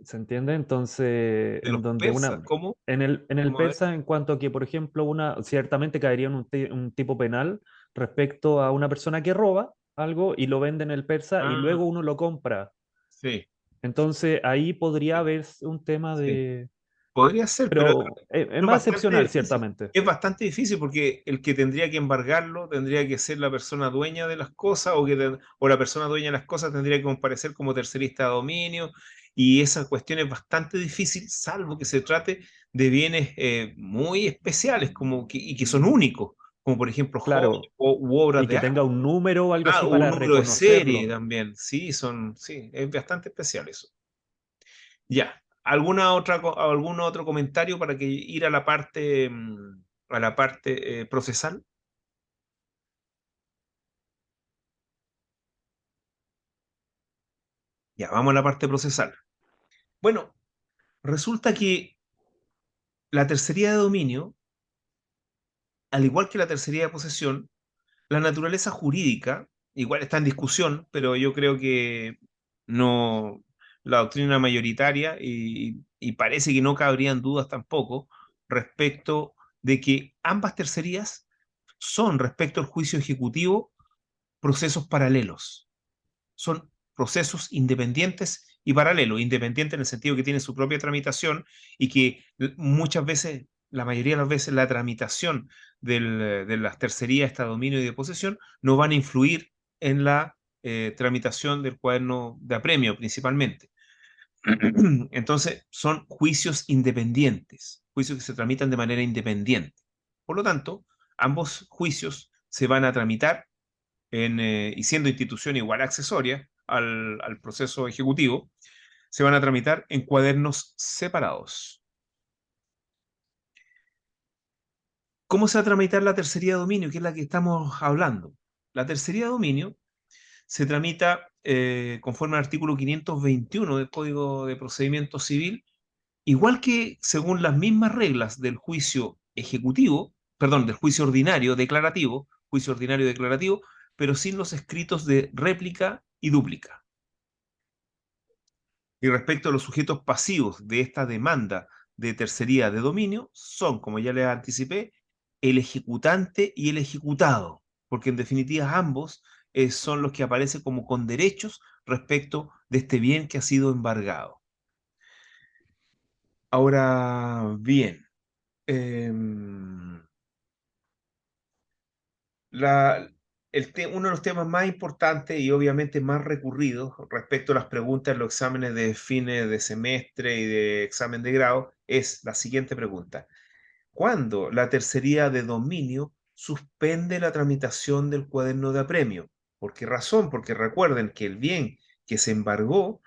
¿se entiende? Entonces, De en los donde persas, ¿cómo? en el ¿Cómo a ver? persa, en cuanto a que, por ejemplo, ciertamente caería en un tipo penal respecto a una persona que roba algo y lo vende en el persa y Ah, luego uno lo compra. sí, Entonces, ahí podría sí, haber un tema sí. de... Podría ser, pero Pero es es más bastante excepcional, difícil. ciertamente. Es bastante difícil porque el que tendría que embargarlo tendría que ser la persona dueña de las cosas o la persona dueña de las cosas tendría que comparecer como tercerista de dominio y esa cuestión es bastante difícil salvo que se trate de bienes muy especiales y que son únicos, como por ejemplo joyas Claro, u obras y de que tenga arte. un número o algo Ah, así o un para número de serie reconocerlo. también. Sí, es bastante especial eso. Ya. ¿Algún otro comentario para que ir a la parte procesal? Ya, vamos a la parte procesal. Bueno, resulta que la tercería de dominio, al igual que la tercería de posesión, la naturaleza jurídica, igual está en discusión, pero yo creo que no, la doctrina mayoritaria y parece que no cabrían dudas tampoco respecto de que ambas tercerías son respecto al juicio ejecutivo procesos paralelos. Son procesos independientes y paralelos. Independientes en el sentido que tienen su propia tramitación y que muchas veces, la mayoría de las veces, la tramitación de las tercerías, esta dominio y de posesión, no van a influir en la tramitación del cuaderno de apremio principalmente. Entonces, son juicios independientes, juicios que se tramitan de manera independiente. Por lo tanto, ambos juicios se van a tramitar y siendo institución igual accesoria al proceso ejecutivo, se van a tramitar en cuadernos separados. ¿Cómo se va a tramitar la tercería de dominio, que es la que estamos hablando? La tercería de dominio se tramita conforme al artículo 521 del Código de Procedimiento Civil, igual que según las mismas reglas del juicio ejecutivo, perdón, del juicio ordinario declarativo, pero sin los escritos de réplica y dúplica. Y respecto a los sujetos pasivos de esta demanda de tercería de dominio, son, como ya les anticipé, el ejecutante y el ejecutado, porque en definitiva ambos son los que aparecen como con derechos respecto de este bien que ha sido embargado. Ahora bien, em, la, uno de los temas más importantes y obviamente más recurridos respecto a las preguntas en los exámenes de fines de semestre y de examen de grado es la siguiente pregunta. ¿Cuándo la tercería de dominio suspende la tramitación del cuaderno de apremio? ¿Por qué razón? Porque recuerden que el bien que se embargó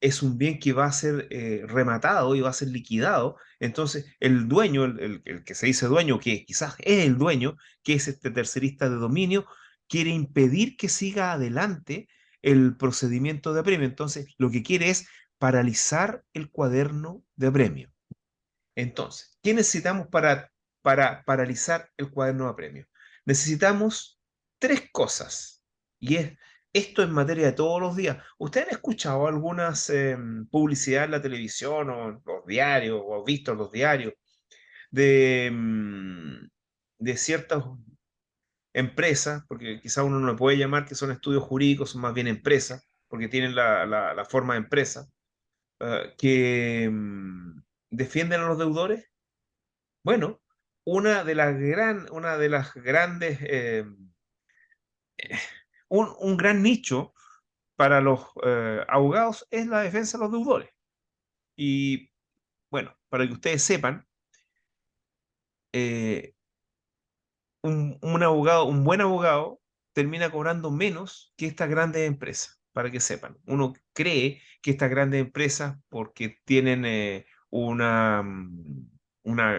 es un bien que va a ser rematado y va a ser liquidado. Entonces, el dueño, el que se dice dueño, que quizás es el dueño, que es este tercerista de dominio, quiere impedir que siga adelante el procedimiento de apremio. Entonces, lo que quiere es paralizar el cuaderno de apremio. Entonces, ¿qué necesitamos para paralizar el cuaderno de apremio? Necesitamos tres cosas. Y esto en materia de todos los días. ¿Ustedes han escuchado algunas publicidades en la televisión o en los diarios o visto en los diarios de ciertas empresas, porque quizá uno no le puede llamar que son estudios jurídicos, son más bien empresas, porque tienen la forma de empresa, que defienden a los deudores? Bueno, una de las grandes, un gran nicho para los abogados es la defensa de los deudores. Y bueno, para que ustedes sepan, eh, un abogado, un buen abogado, termina cobrando menos que estas grandes empresas, para que sepan. Uno cree que estas grandes empresas, porque tienen una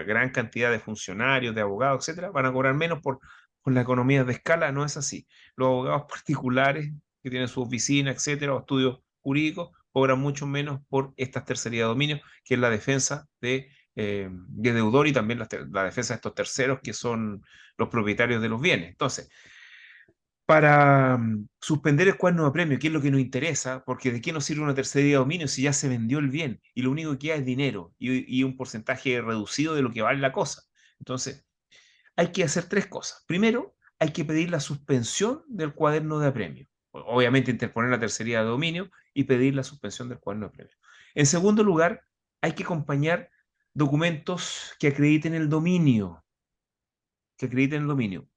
gran cantidad de funcionarios, de abogados, etcétera, van a cobrar menos por la economía de escala. No es así. Los abogados particulares que tienen su oficina, etcétera, o estudios jurídicos, cobran mucho menos por estas tercerías de dominio, que es la defensa de deudor, y también la defensa de estos terceros que son los propietarios de los bienes. Entonces, para suspender el cuaderno de apremio, que es lo que nos interesa, porque ¿de qué nos sirve una tercería de dominio si ya se vendió el bien y lo único que queda es dinero y un porcentaje reducido de lo que vale la cosa? Entonces, hay que hacer tres cosas. Primero, hay que pedir la suspensión del cuaderno de apremio. Obviamente, interponer la tercería de dominio y pedir la suspensión del cuaderno de apremio. En segundo lugar, hay que acompañar documentos que acrediten el dominio,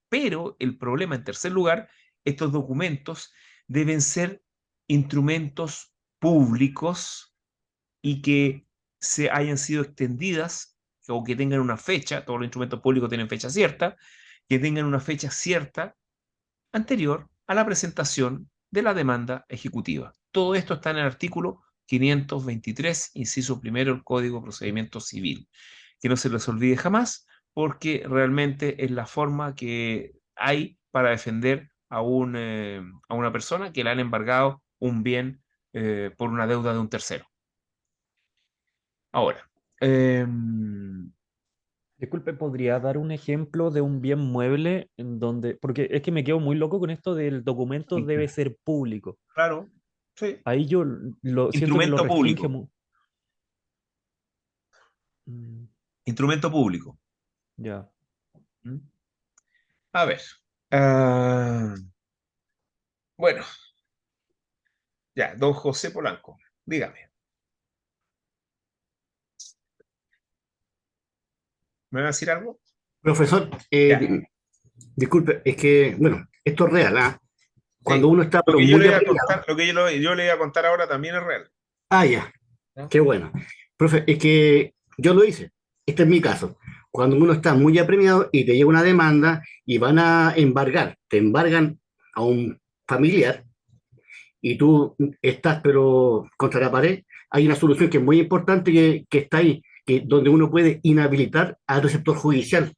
Pero el problema, en tercer lugar, estos documentos deben ser instrumentos públicos y que se hayan sido extendidas o que tengan una fecha. Todos los instrumentos públicos tienen fecha cierta, que tengan una fecha cierta anterior a la presentación de la demanda ejecutiva. Todo esto está en el artículo 523, inciso primero, del Código de Procedimiento Civil. Que no se les olvide jamás, porque realmente es la forma que hay para defender a una persona que le han embargado un bien por una deuda de un tercero. Ahora, Disculpe, ¿podría dar un ejemplo de un bien mueble en donde, porque es que me quedo muy loco con esto del documento debe ser público? claro, sí, Ahí yo siento que lo instrumento restringe. público, Mm, instrumento público. ya. ¿Mm? A ver, ah, bueno, ya, don José Polanco, dígame, ¿me va a decir algo? Profesor, Ya, disculpe, es que, bueno, esto es real, ¿ah? Cuando sí. uno está Lo pero que yo le muy voy a apremiado. contar, lo que yo le voy a contar ahora también es real. Ah, ya, ¿No? qué bueno. Profe, es que yo lo hice. Este es mi caso. Cuando uno está muy apremiado y te llega una demanda y van a embargar, te embargan a un familiar y tú estás pero contra la pared, hay una solución que es muy importante que está ahí, donde uno puede inhabilitar al receptor judicial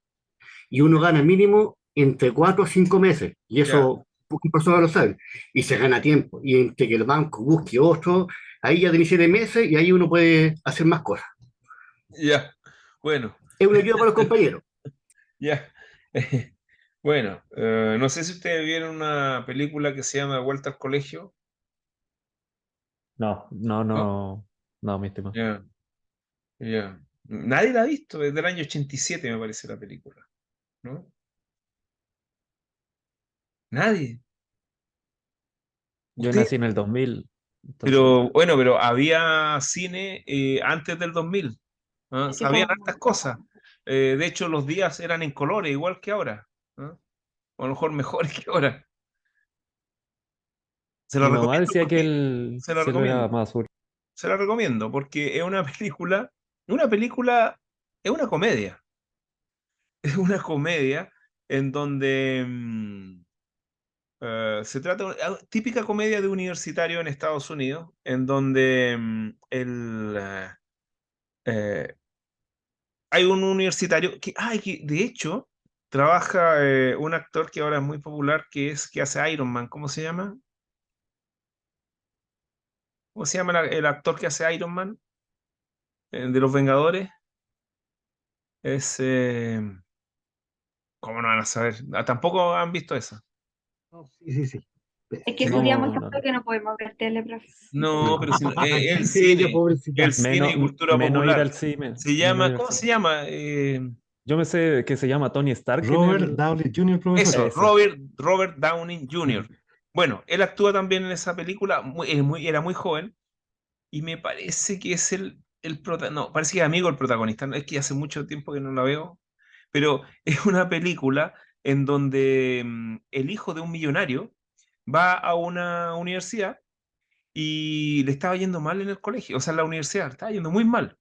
y uno gana mínimo entre 4 o 5 meses, y Ya, eso pocas personas lo saben, y se gana tiempo, y entre que el banco busque otro, ahí ya tiene 7 meses y ahí uno puede hacer más cosas. ya, bueno, Es una ayuda para los compañeros. ya. Bueno, no sé si ustedes vieron una película que se llama Vuelta al Colegio, No, no, ¿no? no, no, mi estimado. Ya, ya. Nadie la ha visto, es del año 87 me parece la película, ¿no? Nadie. Yo Usted, nací en el 2000, entonces, pero bueno, pero había cine antes del 2000, ¿ah? Así Habían como, hartas cosas. De hecho, los días eran en colores, igual que ahora, ¿ah? O a lo mejor mejores que ahora. Se la mi mamá recomiendo decía que porque el se la cielo era recomiendo. más azul. Se la recomiendo porque una película, es una comedia. Es una comedia en donde se trata de una típica comedia de universitario en Estados Unidos, en donde eh, hay un universitario que de hecho trabaja un actor que ahora es muy popular, que hace Iron Man. ¿Cómo se llama? ¿Cómo se llama el actor que hace Iron Man? De los Vengadores. Es... ¿cómo no van a saber? Ah, tampoco han visto eso. No, sí, sí. Es que Sí. estudiamos No, tanto no. que no podemos ver tele, profe. No, pero si no, Ella, pobrecita. el cine y cultura Menos ir popular. al cine. Se Menos llama, ir al ¿cómo cine. se llama? Yo me sé que se llama Tony Stark en Robert el... Downey Jr., profesor. Eso, Ese. Robert Downey Jr. Bueno, él actúa también en esa película, era muy joven, y me parece que es no, parece que es amigo del protagonista, no, es que hace mucho tiempo que no la veo, pero es una película en donde el hijo de un millonario va a una universidad y le estaba yendo mal en el colegio, o sea, en la universidad, le estaba yendo muy mal.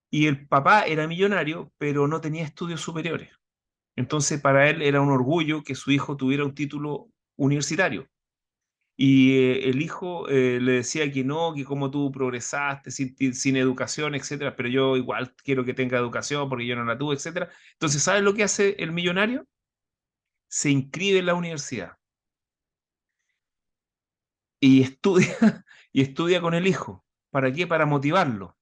Y el papá era millonario, pero no tenía estudios superiores. Entonces, para él era un orgullo que su hijo tuviera un título universitario. Y el hijo le decía que no, que cómo tú progresaste sin educación, etcétera, pero yo igual quiero que tenga educación porque yo no la tuve, etcétera. Entonces, ¿sabes lo que hace el millonario? Se inscribe en la universidad y estudia, y estudia con el hijo. ¿Para qué? Para motivarlo.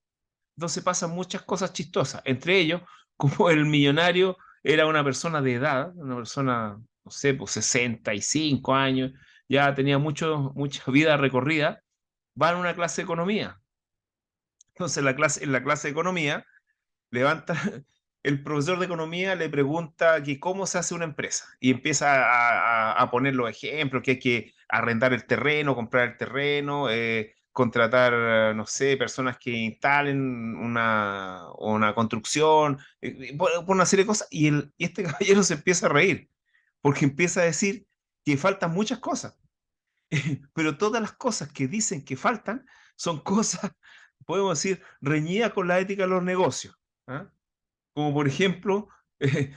Entonces pasan muchas cosas chistosas, entre ellos, como el millonario era una persona de edad, una persona, no sé, pues 65 años, ya tenía mucha vida recorrida, va a una clase de economía. Entonces en la clase de economía, levanta, el profesor de economía le pregunta que cómo se hace una empresa y empieza a poner los ejemplos, que hay que arrendar el terreno, comprar el terreno, contratar, no sé, personas que instalen una construcción, por una serie de cosas, y este caballero se empieza a reír, porque empieza a decir que faltan muchas cosas, pero todas las cosas que dicen que faltan son cosas, podemos decir, reñidas con la ética de los negocios. ¿Ah? Como por ejemplo,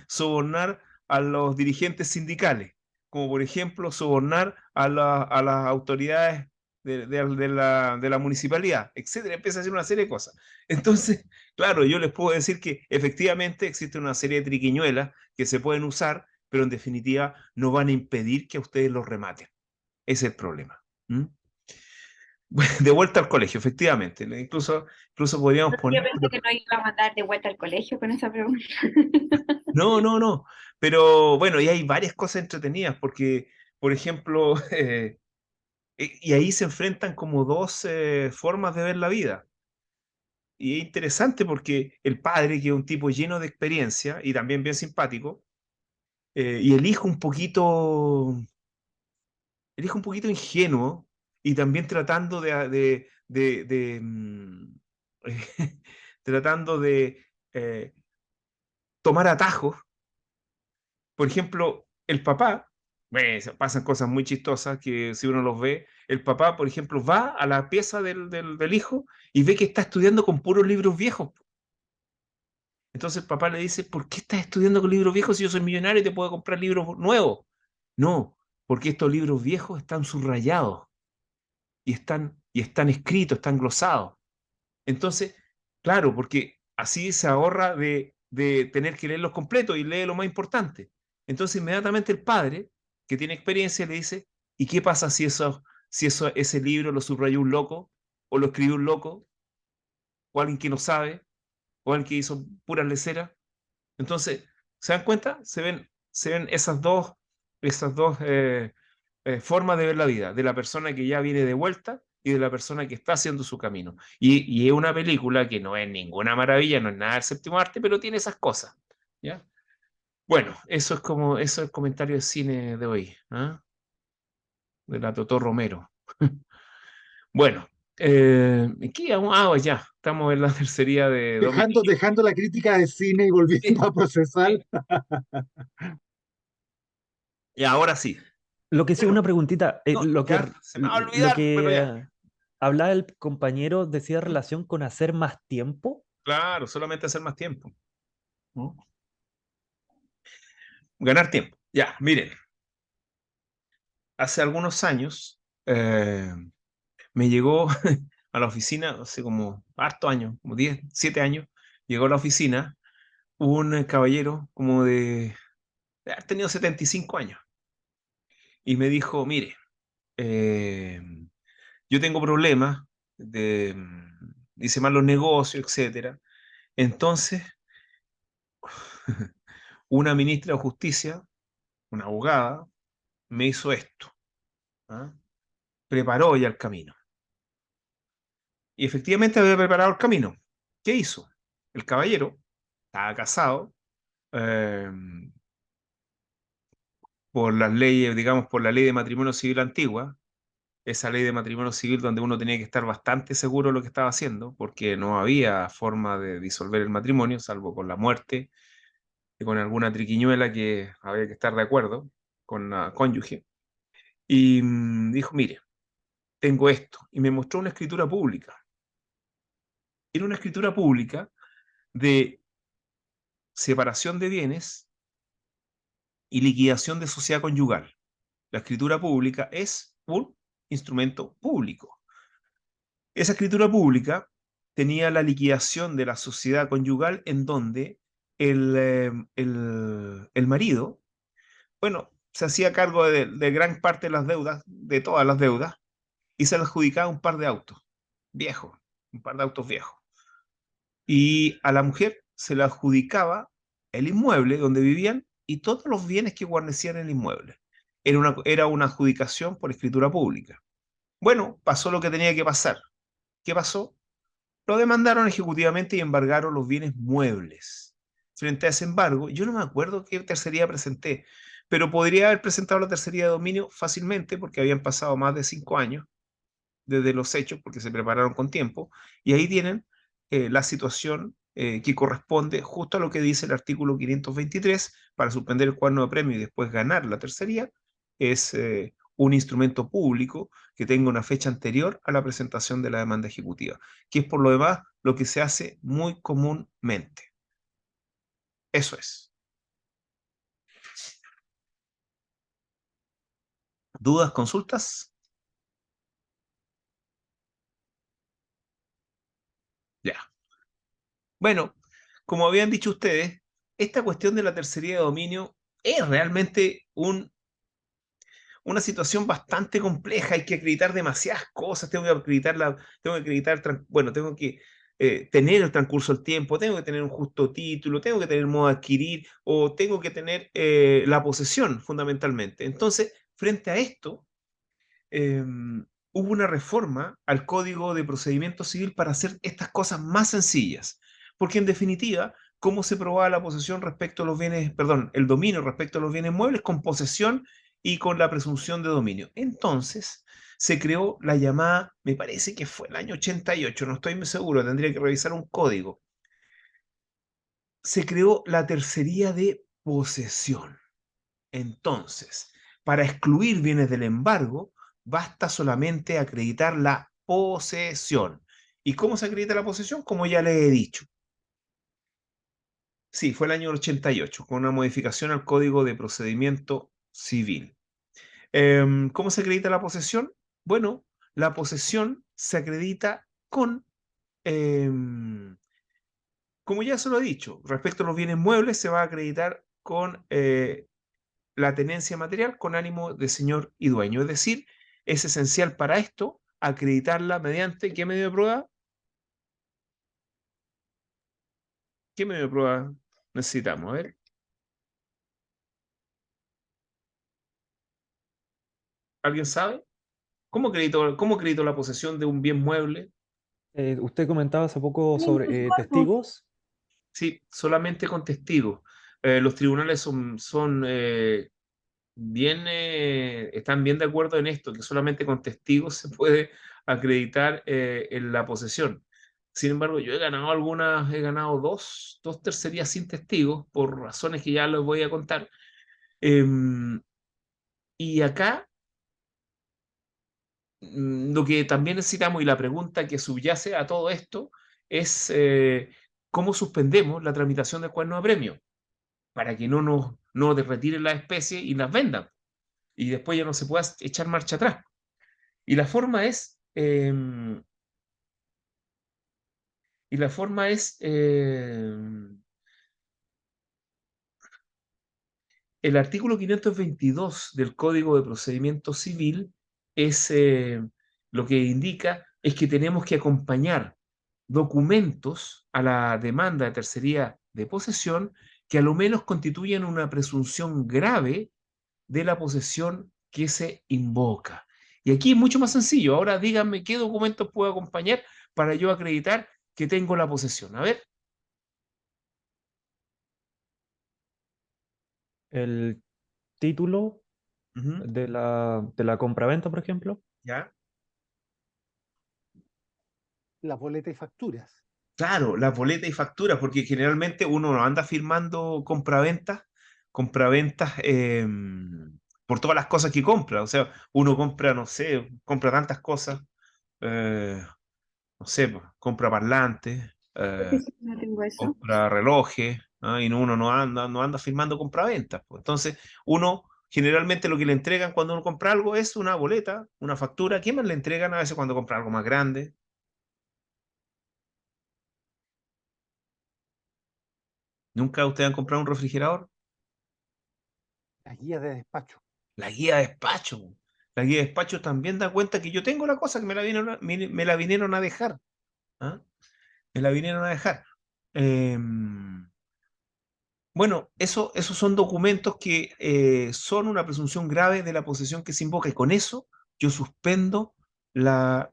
sobornar a los dirigentes sindicales, como por ejemplo, sobornar a las autoridades de la municipalidad, etcétera. Empieza a hacer una serie de cosas. Entonces, claro, yo les puedo decir que efectivamente existe una serie de triquiñuelas que se pueden usar, pero en definitiva no van a impedir que a ustedes los rematen. Ese es el problema. ¿Mm? De vuelta al colegio, efectivamente. Incluso podríamos Yo poner... pensé que no iba a mandar de vuelta al colegio con esa pregunta. No, no, no. Pero bueno, y hay varias cosas entretenidas, porque, por ejemplo, y ahí se enfrentan como dos formas de ver la vida. Y es interesante porque el padre, que es un tipo lleno de experiencia y también bien simpático, y el hijo un poquito ingenuo y también tratando tratando de tomar atajos. Por ejemplo, el papá, pasan cosas muy chistosas que si uno los ve, el papá, por ejemplo, va a la pieza del hijo y ve que está estudiando con puros libros viejos. Entonces el papá le dice, ¿por qué estás estudiando con libros viejos si yo soy millonario y te puedo comprar libros nuevos? No, porque estos libros viejos están subrayados y están escritos, están glosados. Entonces, claro, porque así se ahorra de tener que leerlos completos y lee lo más importante. Entonces, inmediatamente el padre, que tiene experiencia, le dice, ¿y qué pasa ese libro lo subrayó un loco, o lo escribió un loco, o alguien que no sabe, o alguien que hizo puras leceras? Entonces, ¿se dan cuenta? Se ven esas dos formas de ver la vida, de la persona que ya viene de vuelta y de la persona que está haciendo su camino. Y es una película que no es ninguna maravilla, no es nada del séptimo arte, pero tiene esas cosas. ¿Ya? Bueno, eso es el comentario de cine de hoy, ¿ah? De la Totó Romero. Bueno, ¿qué? Ya, estamos en la tercería de Dominique. Dejando la crítica de cine y volviendo a procesar. Y ahora sí. Lo que sí, Bueno, una preguntita. no, ya se me va a Lo olvidar, pero que ya. hablaba el compañero decía relación con hacer más tiempo. Claro, solamente hacer más tiempo, ¿no? Ganar tiempo. Ya, miren, hace algunos años me llegó a la oficina, hace como harto años, como 10, 7 años, llegó a la oficina un caballero como de haber tenido 75 años y me dijo, mire, eh, yo tengo problemas, hice mal los negocios, etcétera. Entonces, una ministra de Justicia, una abogada, me hizo esto. ¿Ah? Preparó ya el camino. Y efectivamente había preparado el camino. ¿Qué hizo? El caballero estaba casado eh, por las leyes, digamos, por la ley de matrimonio civil antigua, esa ley de matrimonio civil donde uno tenía que estar bastante seguro de lo que estaba haciendo, porque no había forma de disolver el matrimonio, salvo con la muerte y con alguna triquiñuela que había que estar de acuerdo con la cónyuge. Y dijo, mire, tengo esto. Y me mostró una escritura pública. Era una escritura pública de separación de bienes y liquidación de sociedad conyugal. La escritura pública es un instrumento público. Esa escritura pública tenía la liquidación de la sociedad conyugal en donde el marido, bueno, se hacía cargo de gran parte de las deudas, de todas las deudas, y se le adjudicaba un par de autos viejos, un par de autos viejos. Y a la mujer se le adjudicaba el inmueble donde vivían y todos los bienes que guarnecían el inmueble. Era una adjudicación por escritura pública. Bueno, pasó lo que tenía que pasar. ¿Qué pasó? Lo demandaron ejecutivamente y embargaron los bienes muebles. Frente a ese embargo, yo no me acuerdo qué tercería presenté, pero podría haber presentado la tercería de dominio fácilmente porque habían pasado más de 5 años desde los hechos, porque se prepararon con tiempo, y ahí tienen la situación que corresponde justo a lo que dice el artículo 523 para suspender el cuaderno de premio y después ganar la tercería, es un instrumento público que tenga una fecha anterior a la presentación de la demanda ejecutiva, que es por lo demás lo que se hace muy comúnmente. Eso es. ¿Dudas, consultas? Ya. Bueno, como habían dicho ustedes, esta cuestión de la tercería de dominio es realmente una situación bastante compleja. Hay que acreditar demasiadas cosas. Tengo que acreditar, bueno, tengo que tener el transcurso del tiempo, tengo que tener un justo título, tengo que tener modo de adquirir o tengo que tener la posesión fundamentalmente. Entonces, frente a esto, hubo una reforma al Código de Procedimiento Civil para hacer estas cosas más sencillas, porque en definitiva, ¿cómo se probaba la posesión respecto a los bienes, perdón, el dominio respecto a los bienes muebles? Con posesión y con la presunción de dominio. Entonces, se creó la llamada, me parece que fue el año 88, no estoy muy seguro, tendría que revisar un código. Se creó la tercería de posesión. Entonces, para excluir bienes del embargo, basta solamente acreditar la posesión. ¿Y cómo se acredita la posesión? Como ya le he dicho. Sí, fue el año 88, con una modificación al Código de Procedimiento Civil. ¿Cómo se acredita la posesión? Bueno, la posesión se acredita con, como ya se lo he dicho, respecto a los bienes muebles se va a acreditar con la tenencia material con ánimo de señor y dueño. Es decir, es esencial para esto acreditarla mediante ¿qué medio de prueba? ¿Qué medio de prueba necesitamos? A ver, ¿alguien sabe? Cómo acredito la posesión de un bien mueble? Usted comentaba hace poco sobre testigos. Sí, solamente con testigos. Los tribunales están bien de acuerdo en esto, que solamente con testigos se puede acreditar en la posesión. Sin embargo, yo he ganado dos tercerías sin testigos, por razones que ya les voy a contar. Y acá, lo que también necesitamos y la pregunta que subyace a todo esto es cómo suspendemos la tramitación del cuaderno de premio para que no retiren las especies y las vendan y después ya no se pueda echar marcha atrás. Y la forma es, el artículo 522 del Código de Procedimiento Civil es lo que indica es que tenemos que acompañar documentos a la demanda de tercería de posesión que a lo menos constituyen una presunción grave de la posesión que se invoca. Y aquí es mucho más sencillo. Ahora díganme qué documentos puedo acompañar para yo acreditar que tengo la posesión. A ver, El título ujú, de la compraventa, por ejemplo. ¿ya? las boletas y facturas. Claro, las boletas y facturas, porque generalmente uno no anda firmando compraventas por todas las cosas que compra. O sea, uno compra, no sé, compra tantas cosas, eh, no sé, pues, compra parlantes, Porque si no tengo eso. compra relojes, ¿ah? Y uno no anda firmando compraventas, pues. Entonces, uno generalmente lo que le entregan cuando uno compra algo es una boleta, una factura. ¿Qué más le entregan a veces cuando compra algo más grande? ¿Nunca ustedes han comprado un refrigerador? Las guías de despacho. La guía de despacho. La guía de despacho también da cuenta que yo tengo la cosa que me la vinieron a dejar. ¿Ah? Me la vinieron a dejar. Bueno, esos son documentos que son una presunción grave de la posesión que se invoca y con eso yo suspendo la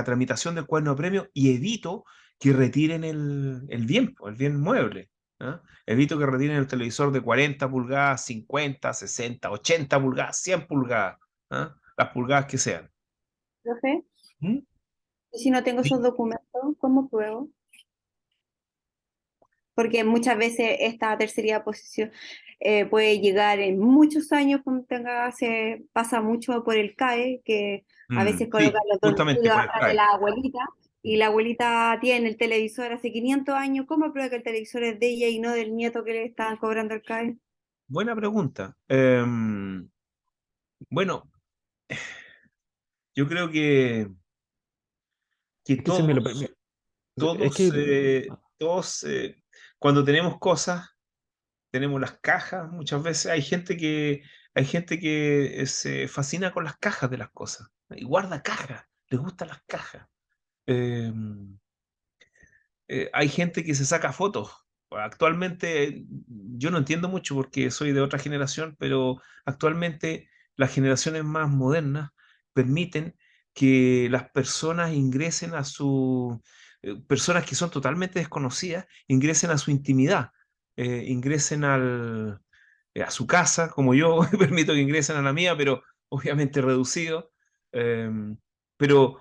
tramitación del cuaderno de premio y evito que retiren el bien mueble. ¿Ah? Evito que retiren el televisor de 40 pulgadas, 50, 60, 80 pulgadas, 100 pulgadas, ¿ah? Las pulgadas que sean. Profe, ¿Mm? y si no tengo esos Sí. documentos, ¿cómo pruebo? Porque muchas veces esta tercería posición puede llegar en muchos años, cuando pasa mucho por el CAE, que a veces colocan Sí, los justamente domicilios por el atrás de CAE. la abuelita, y la abuelita tiene el televisor hace 500 años. ¿Cómo prueba que el televisor es de ella y no del nieto que le están cobrando el CAE? Buena pregunta. Bueno, yo creo que Es que se me lo todos, permite. Es todos, que todos, cuando tenemos cosas, tenemos las cajas, muchas veces hay gente que se fascina con las cajas de las cosas y guarda cajas, les gustan las cajas. Eh, hay gente que se saca fotos. Actualmente, yo no entiendo mucho porque soy de otra generación, pero actualmente las generaciones más modernas permiten que las personas ingresen personas que son totalmente desconocidas, ingresen a su intimidad, ingresen a su casa, como yo permito que ingresen a la mía, pero obviamente reducido. em, pero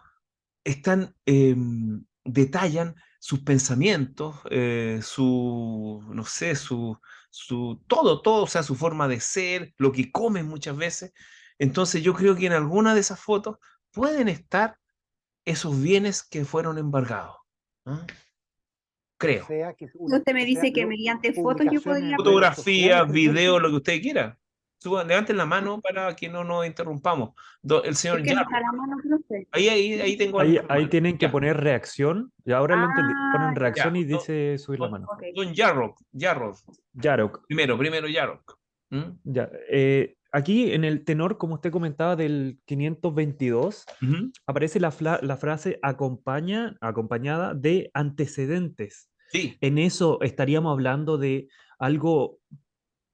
detallan sus pensamientos, no sé, todo, o sea, su forma de ser, lo que comen muchas veces. Entonces yo creo que en alguna de esas fotos pueden estar esos bienes que fueron embargados. ¿Ah? O Creo. sea, Usted me o sea, dice que mediante fotos yo publicaciones podría en redes sociales, Fotografías, por ejemplo. videos, lo que usted quiera. Levanten la mano para que no nos interrumpamos. El señor Es que no está a Yarro. la mano, profe. Ahí tengo ahí mano. tienen que Ya, poner reacción. Y ahora lo entendí. Ponen Ah, ya, reacción ya. y dice subir la Don, mano. ok. don Yarro. Yarok. Primero Yarok. ¿Mm? Ya. Aquí en el tenor, como usted comentaba, del 522, Ujú. aparece la frase acompañada de antecedentes. Sí, ¿En eso estaríamos hablando de algo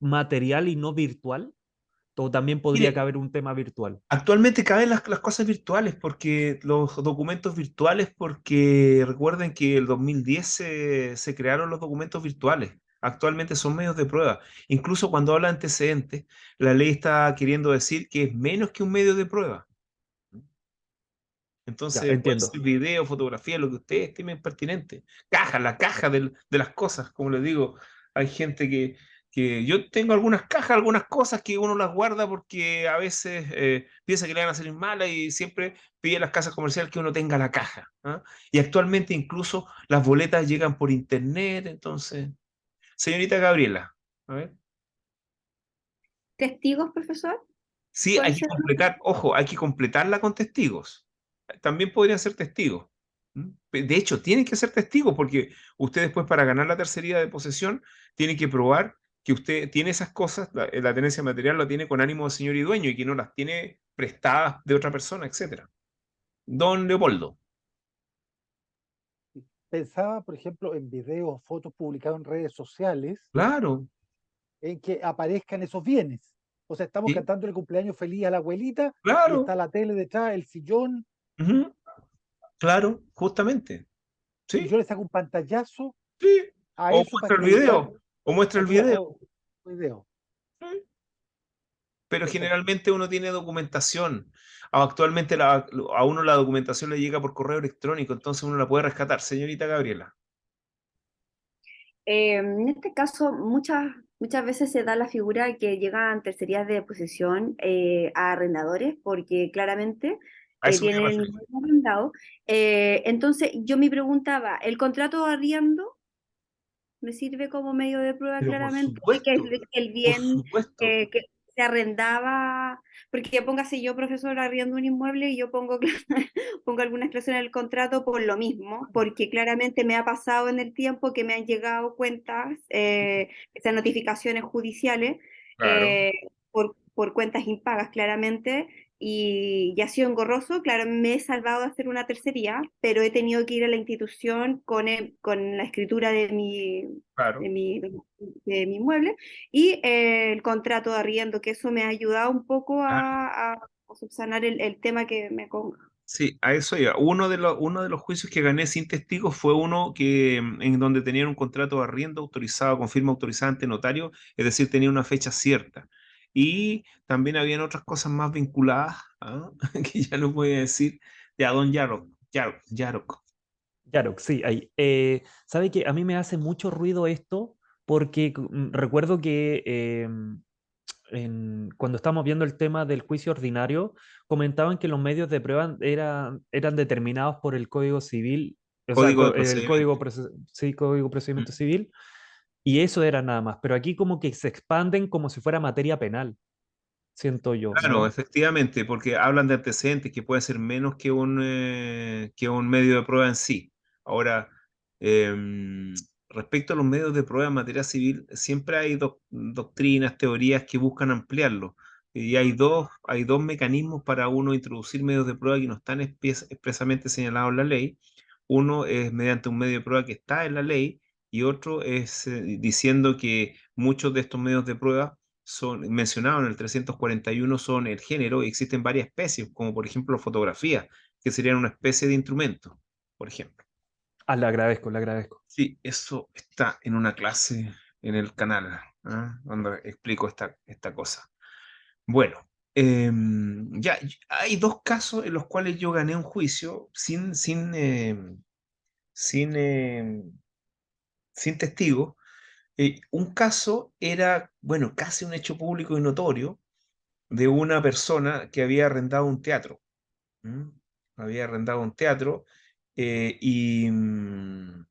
material y no virtual? ¿O también podría mire, caber un tema virtual? actualmente caben las cosas virtuales, porque los documentos virtuales, porque recuerden que el 2010 se crearon los documentos virtuales. Actualmente son medios de prueba. Incluso cuando habla de antecedentes, la ley está queriendo decir que es menos que un medio de prueba. Ya, Entonces, puede ser entiendo. video, fotografía, lo que ustedes estimen pertinente. La caja de las cosas, como les digo. Hay gente que yo tengo algunas cajas, algunas cosas que uno las guarda porque a veces piensa que le van a salir malas y siempre pide a las casas comerciales que uno tenga la caja. ¿Ah? Y actualmente incluso las boletas llegan por internet. Entonces, señorita Gabriela, a ver. ¿Testigos, profesor? Sí, ¿Puede hay que ser? completar, ojo, hay que completarla con testigos. También podrían ser testigos. ¿Mm? De hecho, tienen que ser testigos porque usted después para ganar la tercería de posesión tiene que probar que usted tiene esas cosas, la tenencia material la tiene con ánimo de señor y dueño y que no las tiene prestadas de otra persona, etcétera. Don Leopoldo. pensaba, por ejemplo, en videos, fotos publicados en redes sociales, Claro, en que aparezcan esos bienes. O sea, estamos sí, cantando el cumpleaños feliz a la abuelita y claro, está la tele detrás, el sillón, ujú, claro, justamente. y Sí, yo le saco un pantallazo sí. a O eso para muestra el acreditar video, o muestra el o, cla- video. o video. Mm. Pero Perfecto. generalmente uno tiene documentación. Actualmente a uno la documentación le llega por correo electrónico, entonces uno la puede rescatar. Señorita Gabriela. En este caso, muchas veces se da la figura que llegan tercerías de posesión a arrendadores, porque claramente A eso me iba a tienen el referir. inmueble arrendado. Entonces, yo me preguntaba, ¿el contrato de arriendo me sirve como medio de prueba Pero por claramente de que supuesto, el por bien supuesto. que se arrendaba? Porque póngase yo, profesor, arriendo un inmueble y yo pongo, pongo alguna expresión en el contrato por lo mismo, porque claramente me ha pasado en el tiempo que me han llegado cuentas, esas notificaciones judiciales, Claro. eh, por cuentas impagas claramente, y ha sido engorroso. Claro, me he salvado de hacer una tercería, pero he tenido que ir a la institución con la escritura Claro. de mi, de mi inmueble y el contrato de arriendo, que eso me ha ayudado un poco a subsanar el tema que me conga. Sí, a eso iba. Uno de los juicios que gané sin testigos fue uno en donde tenían un contrato de arriendo autorizado con firma autorizada ante notario, es decir, tenía una fecha cierta. Y también habían otras cosas más vinculadas, ¿ah? Que ya no voy a decir, de a don Yarok. Claro, sí, ahí. ¿Sabe que a mí me hace mucho ruido esto? Porque recuerdo que cuando estábamos viendo el tema del juicio ordinario, comentaban que los medios de prueba eran determinados por el Código Civil, o sea, Código de el procedimiento. sí, Código de Mm. Procedimiento Civil, y eso era nada más. Pero aquí como que se expanden como si fuera materia penal, siento yo, Claro, ¿no? efectivamente, porque hablan de antecedentes que puede ser menos que un medio de prueba en sí. Ahora, respecto a los medios de prueba en materia civil, siempre hay doctrinas, teorías que buscan ampliarlo. Y hay dos mecanismos para uno introducir medios de prueba que no están expresamente señalados en la ley. Uno es mediante un medio de prueba que está en la ley y otro es diciendo que muchos de estos medios de prueba son mencionados en el 341 son el género y existen varias especies, como por ejemplo fotografía, que serían una especie de instrumento, por ejemplo. Ah, le agradezco, le agradezco. Sí, eso está en una clase en el canal, ¿ah? Donde explico esta cosa. Bueno, ya hay dos casos en los cuales yo gané un juicio sin, sin testigo. Un caso era, bueno, casi un hecho público y notorio de una persona que había arrendado un teatro. ¿M? Había arrendado un teatro eh, y, mm,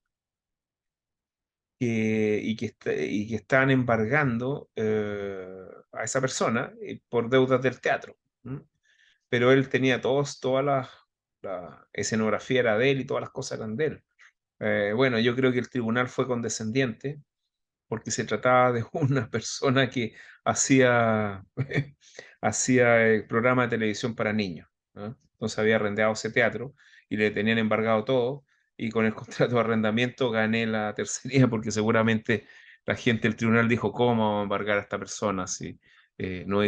y que estaban embargando a esa persona por deudas del teatro. ¿M? Pero él tenía toda la escenografía era de él y todas las cosas eran de él. Bueno, yo creo que el tribunal fue condescendiente porque se trataba de una persona que hacía, hacía programa de televisión para niños, ¿no? Entonces había arrendado ese teatro y le tenían embargado todo y con el contrato de arrendamiento gané la tercería porque seguramente la gente del tribunal dijo, ¿cómo vamos a embargar a esta persona si no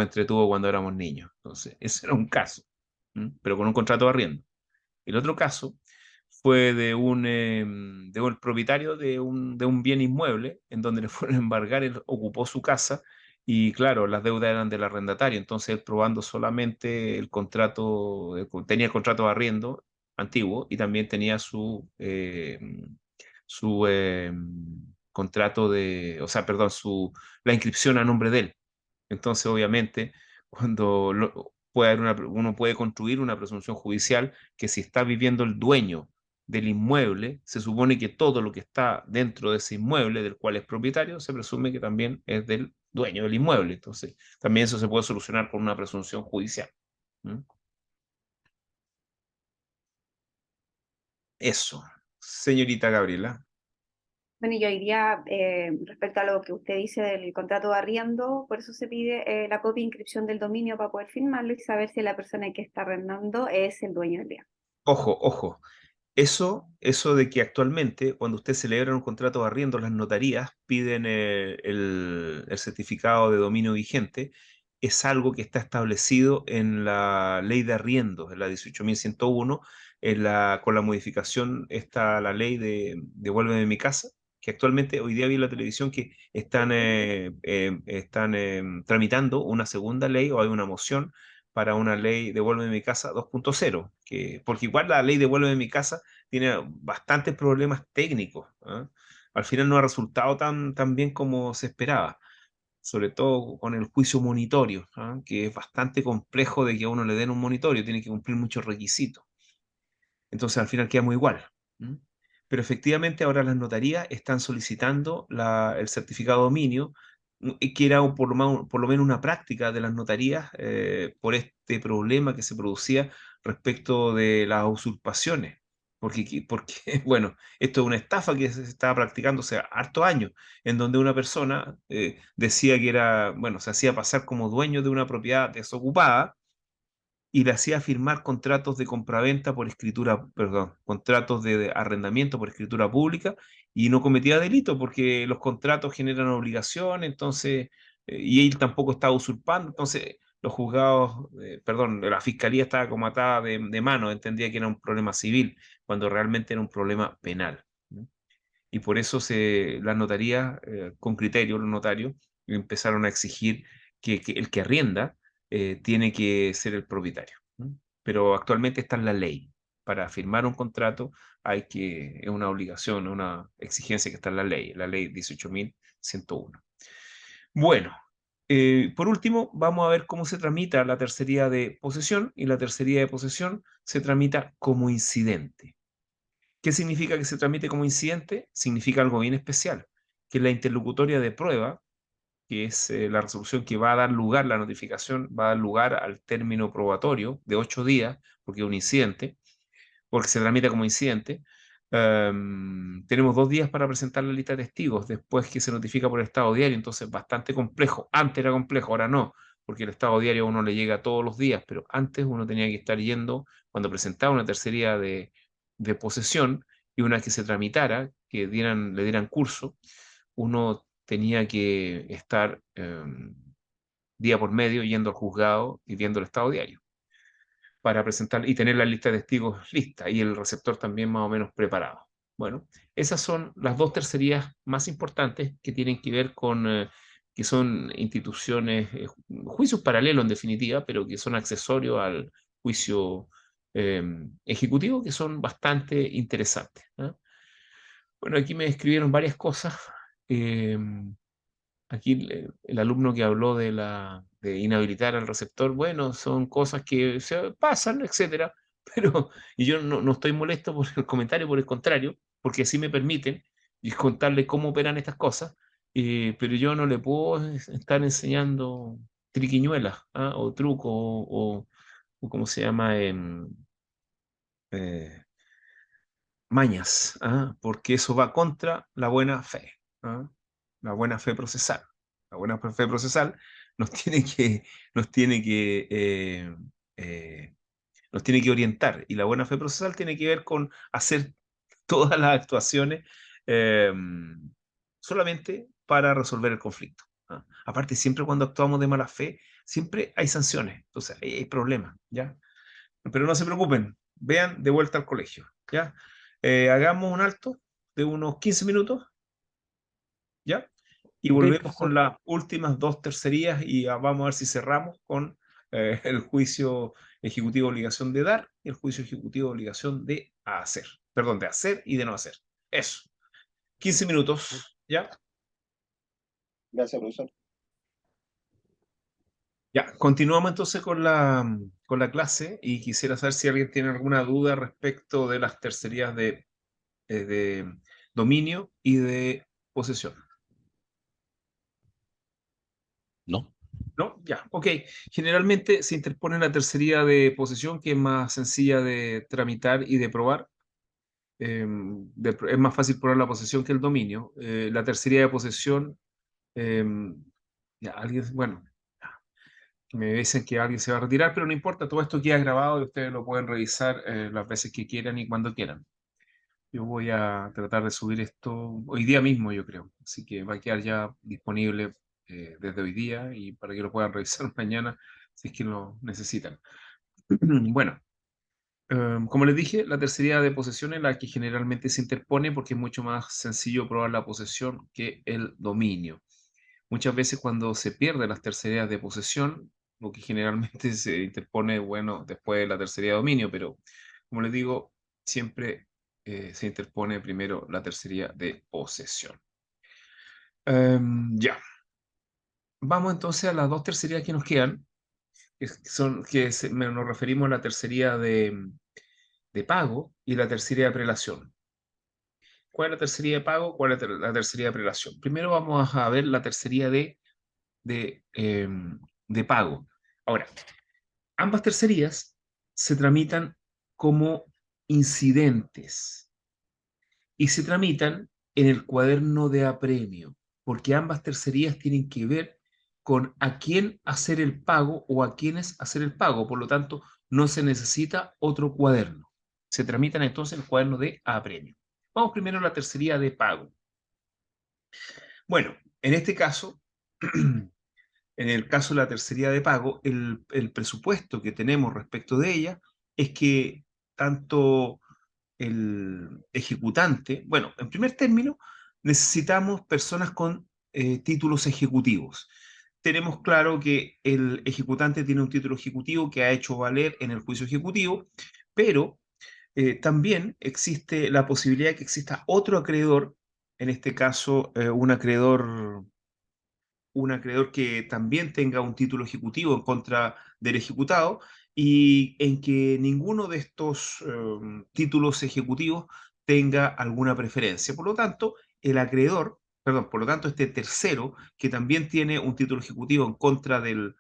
entretuvo cuando éramos niños? Entonces, ese era un caso, ¿m? Pero con un contrato de arriendo. El otro caso fue de un propietario de un bien inmueble en donde le fueron a embargar, él ocupó su casa y claro, las deudas eran del arrendatario, entonces él probando solamente el contrato, tenía el contrato de arriendo antiguo y también tenía su contrato o sea, perdón, la inscripción a nombre de él. Entonces, obviamente, uno puede construir una presunción judicial que si está viviendo el dueño del inmueble, se supone que todo lo que está dentro de ese inmueble del cual es propietario, se presume que también es del dueño del inmueble. Entonces, también eso se puede solucionar con una presunción judicial. ¿Mm? Eso, señorita Gabriela. Bueno, yo diría, respecto a lo que usted dice del contrato de arriendo, por eso se pide la copia de inscripción del dominio para poder firmarlo y saber si la persona que está arrendando es el dueño del bien. Ojo, ojo. Eso de que actualmente, cuando usted celebra un contrato de arriendo, las notarías piden el certificado de dominio vigente, es algo que está establecido en la ley de arriendos, en la 18.101, con la modificación está la ley de Devuélveme mi casa, que actualmente hoy día vi en la televisión que están tramitando una segunda ley o hay una moción para una ley Devuélveme mi casa 2.0, porque igual la ley Devuélveme mi casa tiene bastantes problemas técnicos, ¿ah? Al final no ha resultado tan bien como se esperaba, sobre todo con el juicio monitorio, ¿ah? Que es bastante complejo de que a uno le den un monitorio, tiene que cumplir muchos requisitos. Entonces al final quedamos igual. ¿M? Pero efectivamente ahora las notarías están solicitando el certificado de dominio, que era por lo menos una práctica de las notarías por este problema que se producía respecto de las usurpaciones. Porque, bueno, esto es una estafa que se estaba practicando hace hartos años, en donde una persona decía que era, bueno, se hacía pasar como dueño de una propiedad desocupada y le hacía firmar contratos de compraventa por escritura, perdón, contratos de arrendamiento por escritura pública y no cometía delito porque los contratos generan obligación, entonces, y él tampoco estaba usurpando, entonces los juzgados, perdón, la fiscalía estaba como atada de mano, entendía que era un problema civil, cuando realmente era un problema penal. ¿No? Y por eso las notarías, con criterio, los notarios, empezaron a exigir que el que arrienda tiene que ser el propietario. ¿No? Pero actualmente está en la ley. Para firmar un contrato es una obligación, una exigencia que está en la ley 18.101. Bueno, por último, vamos a ver cómo se tramita la tercería de posesión, y la tercería de posesión se tramita como incidente. ¿Qué significa que se tramite como incidente? Significa algo bien especial, que la interlocutoria de prueba, que es la resolución que va a dar lugar, la notificación va a dar lugar al término probatorio de 8 días, porque es un incidente, porque se tramita como incidente. Tenemos 2 días para presentar la lista de testigos después que se notifica por el Estado Diario, entonces bastante complejo. Antes era complejo, ahora no, porque el Estado Diario a uno le llega todos los días, pero antes uno tenía que estar yendo cuando presentaba una tercería de posesión, y una vez que se tramitara, que le dieran curso, uno tenía que estar día por medio yendo al juzgado y viendo el Estado Diario para presentar y tener la lista de testigos lista y el receptor también más o menos preparado. Bueno, esas son las 2 tercerías más importantes que tienen que ver con, que son instituciones, juicios paralelos en definitiva, pero que son accesorios al juicio ejecutivo, que son bastante interesantes. ¿Ah? Bueno, aquí me escribieron varias cosas. Aquí el alumno que habló de inhabilitar al receptor, bueno, son cosas que se pasan, etcétera, pero y yo no estoy molesto por el comentario, por el contrario, porque así me permiten y contarle cómo operan estas cosas, pero yo no le puedo estar enseñando triquiñuelas, ¿ah? O trucos, o ¿cómo se llama? Eh, Mañas, ¿ah? Porque eso va contra la buena fe, ¿ah? La buena fe procesal. La buena fe procesal nos tiene que, nos tiene que, eh, nos tiene que orientar, y la buena fe procesal tiene que ver con hacer todas las actuaciones eh, solamente para resolver el conflicto. ¿Ah? Aparte, siempre cuando actuamos de mala fe, siempre hay sanciones, entonces hay problemas, ¿ya? Pero no se preocupen, vean de vuelta al colegio, ¿ya? Hagamos un alto de unos 15 minutos, ¿ya? Y Ok, volvemos con profesor. las últimas 2 tercerías y vamos a ver si cerramos con el juicio ejecutivo de obligación de dar y el juicio ejecutivo de obligación de hacer. Perdón, de hacer y de no hacer. Eso. 15 minutos, ¿ya? Gracias, profesor. Ya, continuamos entonces con la clase, y quisiera saber si alguien tiene alguna duda respecto de las tercerías de dominio y de posesión. No. ¿No? Ya, ok. Generalmente se interpone la tercería de posesión, que es más sencilla de tramitar y de probar. Es más fácil probar la posesión que el dominio. La tercería de posesión, ya, bueno, me dicen que alguien se va a retirar, pero no importa, todo esto queda grabado y ustedes lo pueden revisar las veces que quieran y cuando quieran. Yo voy a tratar de subir esto hoy día mismo, yo creo. Así que va a quedar ya disponible desde hoy día y para que lo puedan revisar mañana si es que lo necesitan. Bueno, como les dije, la tercería de posesión es la que generalmente se interpone porque es mucho más sencillo probar la posesión que el dominio. Muchas veces cuando se pierden las tercerías de posesión, lo que generalmente se interpone, bueno, después de la tercería de dominio, pero como les digo, siempre se interpone primero la tercería de posesión. Ya, vamos entonces a las dos tercerías que nos quedan, nos referimos a la tercería de pago y la tercería de prelación. ¿Cuál es la tercería de pago? ¿Cuál es la tercería de prelación? Primero vamos a ver la tercería de, de pago. Ahora, ambas tercerías se tramitan como incidentes y se tramitan en el cuaderno de apremio, porque ambas tercerías tienen que ver con a quién hacer el pago o a quiénes hacer el pago. Por lo tanto, no se necesita otro cuaderno. Se tramitan entonces en el cuaderno de apremio. Vamos primero a la tercería de pago. Bueno, en este caso, en el caso de la tercería de pago, el presupuesto que tenemos respecto de ella es que tanto el ejecutante, bueno, en primer término, necesitamos personas con títulos ejecutivos. Tenemos claro que el ejecutante tiene un título ejecutivo que ha hecho valer en el juicio ejecutivo, pero también existe la posibilidad de que exista otro acreedor, en este caso un acreedor que también tenga un título ejecutivo en contra del ejecutado y en que ninguno de estos títulos ejecutivos tenga alguna preferencia. Por lo tanto, el acreedor, perdón, por lo tanto, este tercero, que también tiene un título ejecutivo en contra del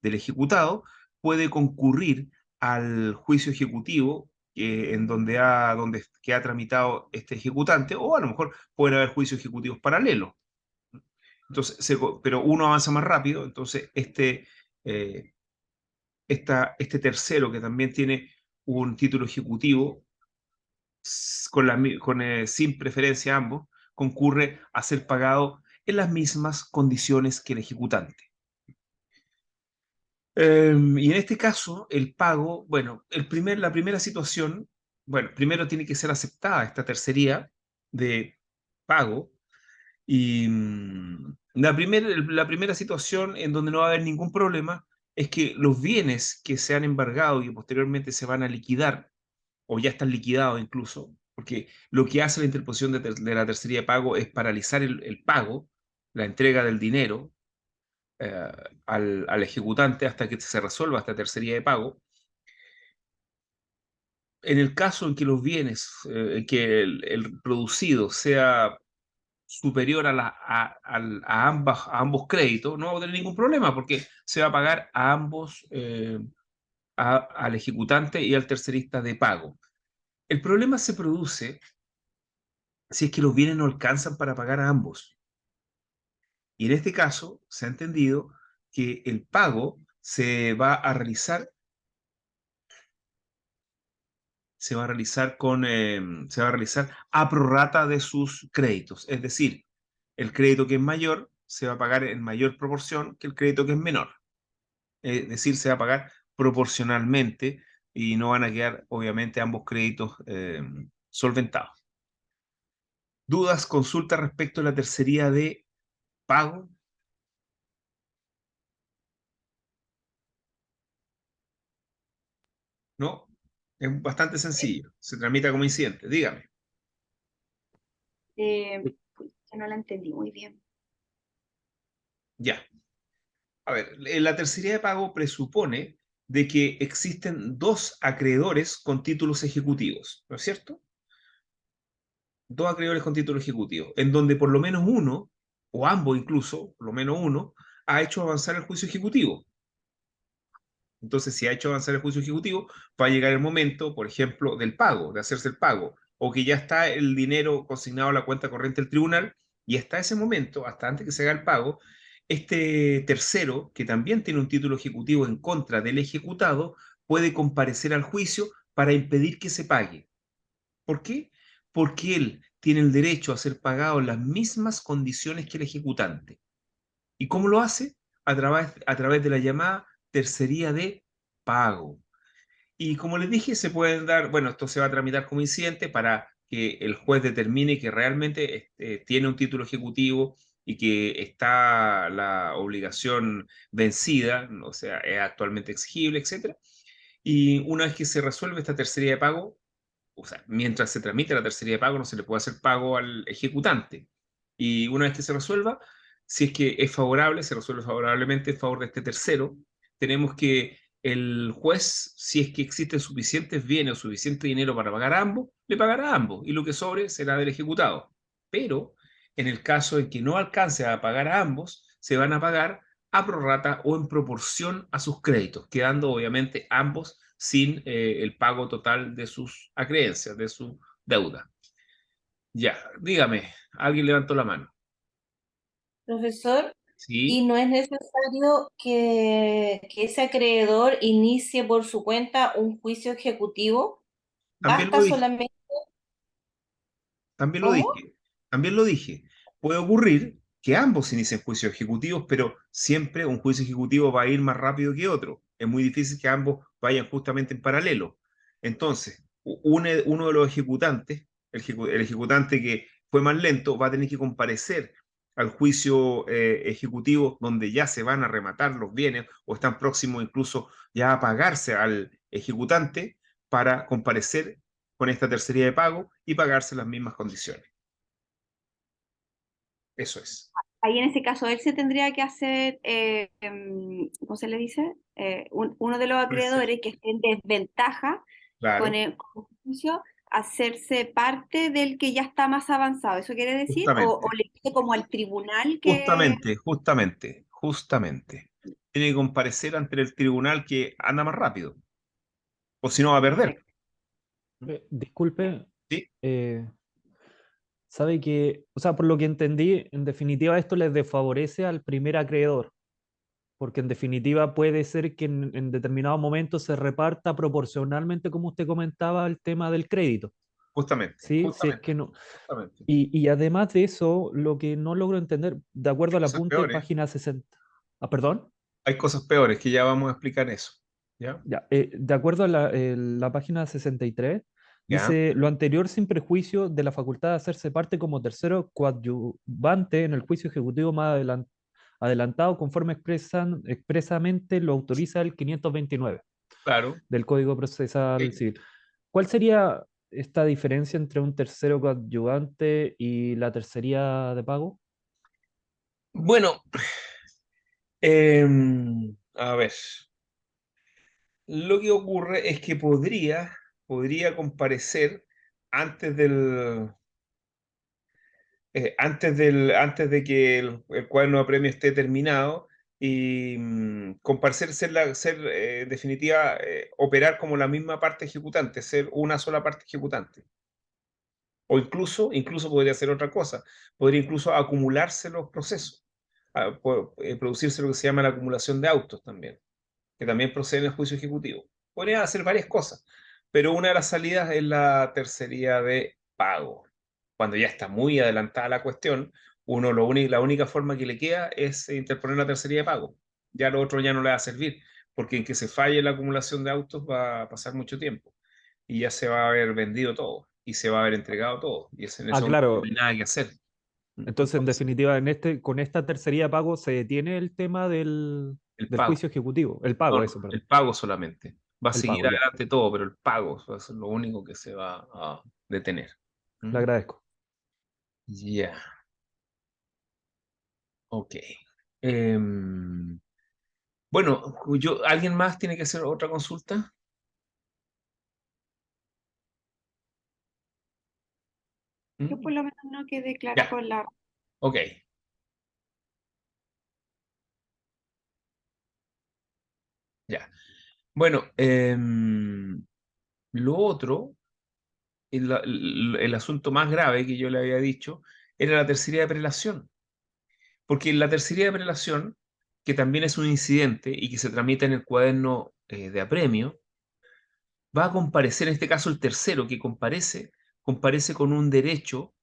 ejecutado, puede concurrir al juicio ejecutivo que ha tramitado este ejecutante, o a lo mejor pueden haber juicios ejecutivos paralelos. Entonces, pero uno avanza más rápido, entonces eh, este tercero que también tiene un título ejecutivo sin preferencia a ambos, concurre a ser pagado en las mismas condiciones que el ejecutante. Y en este caso, el pago, bueno, la primera situación, bueno, primero tiene que ser aceptada esta tercería de pago. Y la primera situación en donde no va a haber ningún problema es que los bienes que se han embargado y que posteriormente se van a liquidar, o ya están liquidados incluso, porque lo que hace la interposición de la tercería de pago es paralizar el pago, la entrega del dinero eh, al ejecutante hasta que se resuelva esta tercería de pago. En el caso en que los bienes, que el producido sea superior a ambos créditos, no va a tener ningún problema porque se va a pagar a ambos, al ejecutante y al tercerista de pago. El problema se produce si es que los bienes no alcanzan para pagar a ambos. Y en este caso se ha entendido que el pago se va a realizar a prorrata de sus créditos. Es decir, el crédito que es mayor se va a pagar en mayor proporción que el crédito que es menor. Es decir, se va a pagar proporcionalmente y no van a quedar, obviamente, ambos créditos solventados. ¿Dudas, consultas respecto a la tercería de pago? ¿No? Es bastante sencillo. Se tramita como incidente. Dígame. Ya no la entendí muy bien. Ya. A ver, la tercería de pago presupone de que existen dos acreedores con títulos ejecutivos, ¿no es cierto? Dos acreedores con título ejecutivo, en donde por lo menos uno, o ambos incluso, por lo menos uno, ha hecho avanzar el juicio ejecutivo. Entonces, si ha hecho avanzar el juicio ejecutivo, va a llegar el momento, por ejemplo, del pago, de hacerse el pago, o que ya está el dinero consignado a la cuenta corriente del tribunal, y hasta ese momento, hasta antes que se haga el pago, este tercero, que también tiene un título ejecutivo en contra del ejecutado, puede comparecer al juicio para impedir que se pague. ¿Por qué? porque él tiene el derecho a ser pagado en las mismas condiciones que el ejecutante. ¿Y cómo lo hace? A través de la llamada tercería de pago. Y como les dije, se pueden dar, bueno, esto se va a tramitar como incidente para que el juez determine que realmente tiene un título ejecutivo y que está la obligación vencida, o sea, es actualmente exigible, etc. Y una vez que se resuelve esta tercería de pago, o sea, mientras se tramite la tercería de pago, no se le puede hacer pago al ejecutante. Y una vez que se resuelva, si es que es favorable, se resuelve favorablemente en favor de este tercero, tenemos que el juez, si es que existen suficientes bienes o suficiente dinero para pagar a ambos, le pagará a ambos, y lo que sobre será del ejecutado. Pero en el caso en que no alcance a pagar a ambos, se van a pagar a prorrata o en proporción a sus créditos, quedando obviamente ambos sin el pago total de sus acreencias, de su deuda. Ya, dígame, alguien levantó la mano. Profesor, ¿y Sí, no es necesario que ese acreedor inicie por su cuenta un juicio ejecutivo? también lo Basta dije, solamente, también lo ¿cómo? dije, también lo dije. Puede ocurrir que ambos inicien juicios ejecutivos, pero siempre un juicio ejecutivo va a ir más rápido que otro. Es muy difícil que ambos vayan justamente en paralelo. Entonces, uno de los ejecutantes, el ejecutante que fue más lento, va a tener que comparecer al juicio ejecutivo donde ya se van a rematar los bienes o están próximos incluso ya a pagarse al ejecutante para comparecer con esta tercería de pago y pagarse las mismas condiciones. Eso es. Ahí en ese caso él se tendría que hacer, ¿cómo se le dice? Uno de los acreedores que esté en desventaja Claro, con el juicio, hacerse parte del que ya está más avanzado. ¿Eso quiere decir? O justamente, le pide como al tribunal que... justamente. Tiene que comparecer ante el tribunal que anda más rápido, o si no va a perder. Perfecto. Disculpe, ¿Sí? eh, sabe que, o sea, por lo que entendí, en definitiva esto les desfavorece al primer acreedor, porque en definitiva puede ser que en determinado momento se reparta proporcionalmente, como usted comentaba, el tema del crédito, ¿sí? Si es que no. Justamente. Y además de eso, lo que no logro entender, de acuerdo Hay al cosas apunte, peores. página 60. Ah, perdón. Hay cosas peores que ya vamos a explicar eso. ¿Ya? Ya, de acuerdo a la página 63, ¿Ya? dice lo anterior sin prejuicio de la facultad de hacerse parte como tercero coadyuvante en el juicio ejecutivo más adelantado conforme expresamente lo autoriza el 529 Claro. del Código Procesal Ok. Civil. ¿Cuál sería esta diferencia entre un tercero coadyuvante y la tercería de pago? Bueno, a ver. Lo que ocurre es que podría comparecer antes antes de que el cuaderno de premio esté terminado y comparecer, definitiva, operar como la misma parte ejecutante, ser una sola parte ejecutante. O incluso podría ser otra cosa, podría incluso acumularse los procesos, producirse lo que se llama la acumulación de autos también, que también procede en el juicio ejecutivo. Podría hacer varias cosas, pero una de las salidas es la tercería de pago. Cuando ya está muy adelantada la cuestión, la única forma que le queda es interponer la tercería de pago. Ya lo otro ya no le va a servir, porque en que se falle la acumulación de autos va a pasar mucho tiempo y ya se va a haber vendido todo y se va a haber entregado todo. Y en Ah, ese momento no hay claro. nada que hacer. Entonces, en Entonces, definitiva, con esta tercería de pago se detiene el tema el del pago. juicio ejecutivo. El No, pago, no, eso, perdón. el pago solamente. Va a El seguir pago, ya. adelante todo, pero el pago va a ser lo único que se va a detener. Le ¿Mm? agradezco. Ya, ok. Em, bueno, ¿alguien más tiene que hacer otra consulta? Yo por ¿Mm? lo menos no quedé clara Ya, con la... ok, ya. Bueno, lo otro, el asunto más grave que yo le había dicho, era la tercería de prelación. Porque la tercería de prelación, que también es un incidente y que se tramita en el cuaderno de apremio, va a comparecer, en este caso el tercero que comparece, comparece con un derecho,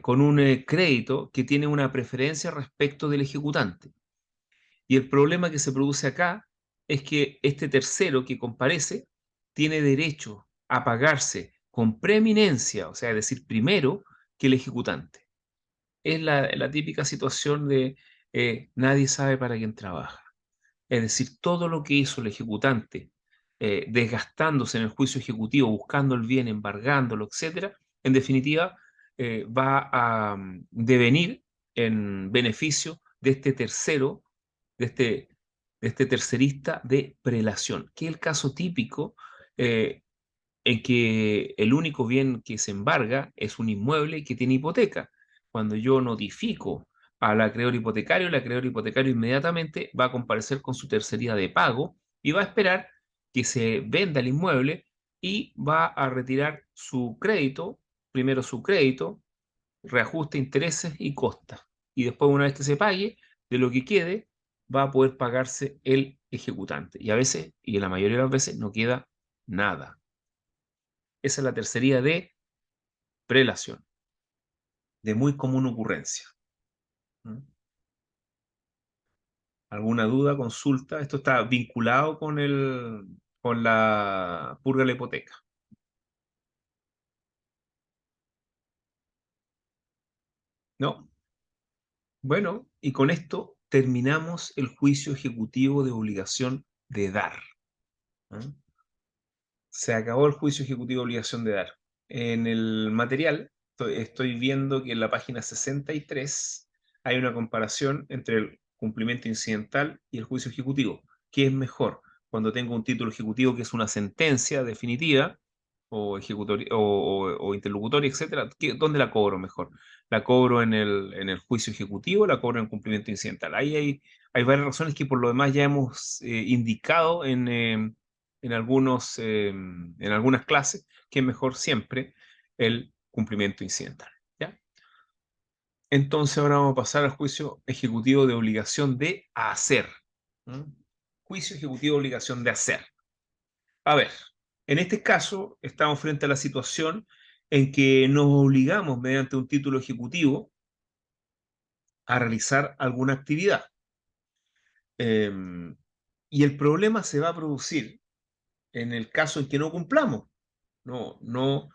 con un crédito que tiene una preferencia respecto del ejecutante. Y el problema que se produce acá es que este tercero que comparece tiene derecho a pagarse con preeminencia, o sea, es decir, primero que el ejecutante. Es la típica situación de nadie sabe para quién trabaja. Es decir, todo lo que hizo el ejecutante, desgastándose en el juicio ejecutivo, buscando el bien, embargándolo, etcétera, en definitiva, va a devenir en beneficio de este tercero, de este, de este tercerista de prelación, que es el caso típico en que el único bien que se embarga es un inmueble que tiene hipoteca. Cuando yo notifico al acreedor hipotecario, el acreedor hipotecario inmediatamente va a comparecer con su tercería de pago y va a esperar que se venda el inmueble y va a retirar su crédito, primero su crédito, reajuste intereses y costas. Y después, una vez que se pague, de lo que quede, va a poder pagarse el ejecutante. Y a veces, y en la mayoría de las veces, no queda nada. Esa es la tercería de prelación, de muy común ocurrencia. ¿Mm? ¿Alguna duda, consulta? Esto está vinculado con la purga de la hipoteca. ¿No? Bueno, y con esto terminamos el juicio ejecutivo de obligación de dar. ¿Mm? Se acabó el juicio ejecutivo de obligación de dar. En el material estoy viendo que en la página 63 hay una comparación entre el cumplimiento incidental y el juicio ejecutivo. ¿Qué es mejor? Cuando tengo un título ejecutivo que es una sentencia definitiva o, o interlocutoria, etcétera, ¿dónde la cobro mejor? ¿La cobro en el juicio ejecutivo o la cobro en el cumplimiento incidental? Ahí hay varias razones que por lo demás ya hemos indicado en algunas clases, que es mejor siempre el cumplimiento incidental. ¿Ya? Entonces ahora vamos a pasar al juicio ejecutivo de obligación de hacer. ¿Mm? Juicio ejecutivo de obligación de hacer. A ver, en este caso estamos frente a la situación en que nos obligamos mediante un título ejecutivo a realizar alguna actividad. Y el problema se va a producir en el caso en que no cumplamos. No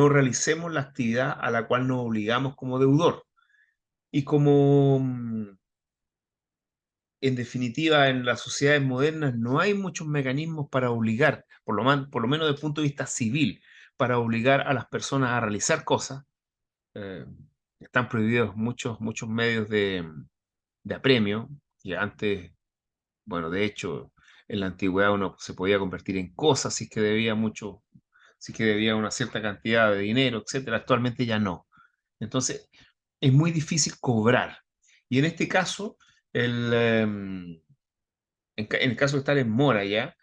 realicemos la actividad a la cual nos obligamos como deudor. Y como en definitiva en las sociedades modernas no hay muchos mecanismos para obligar, por lo menos desde el punto de vista civil, para obligar a las personas a realizar cosas, eh, están prohibidos muchos medios de apremio, y antes, bueno, de hecho, en la antigüedad uno se podía convertir en cosas si es que debía mucho, si es que debía una cierta cantidad de dinero, etcétera. Actualmente ya no. Entonces, es muy difícil cobrar. Y en este caso, en el caso de estar en mora ya,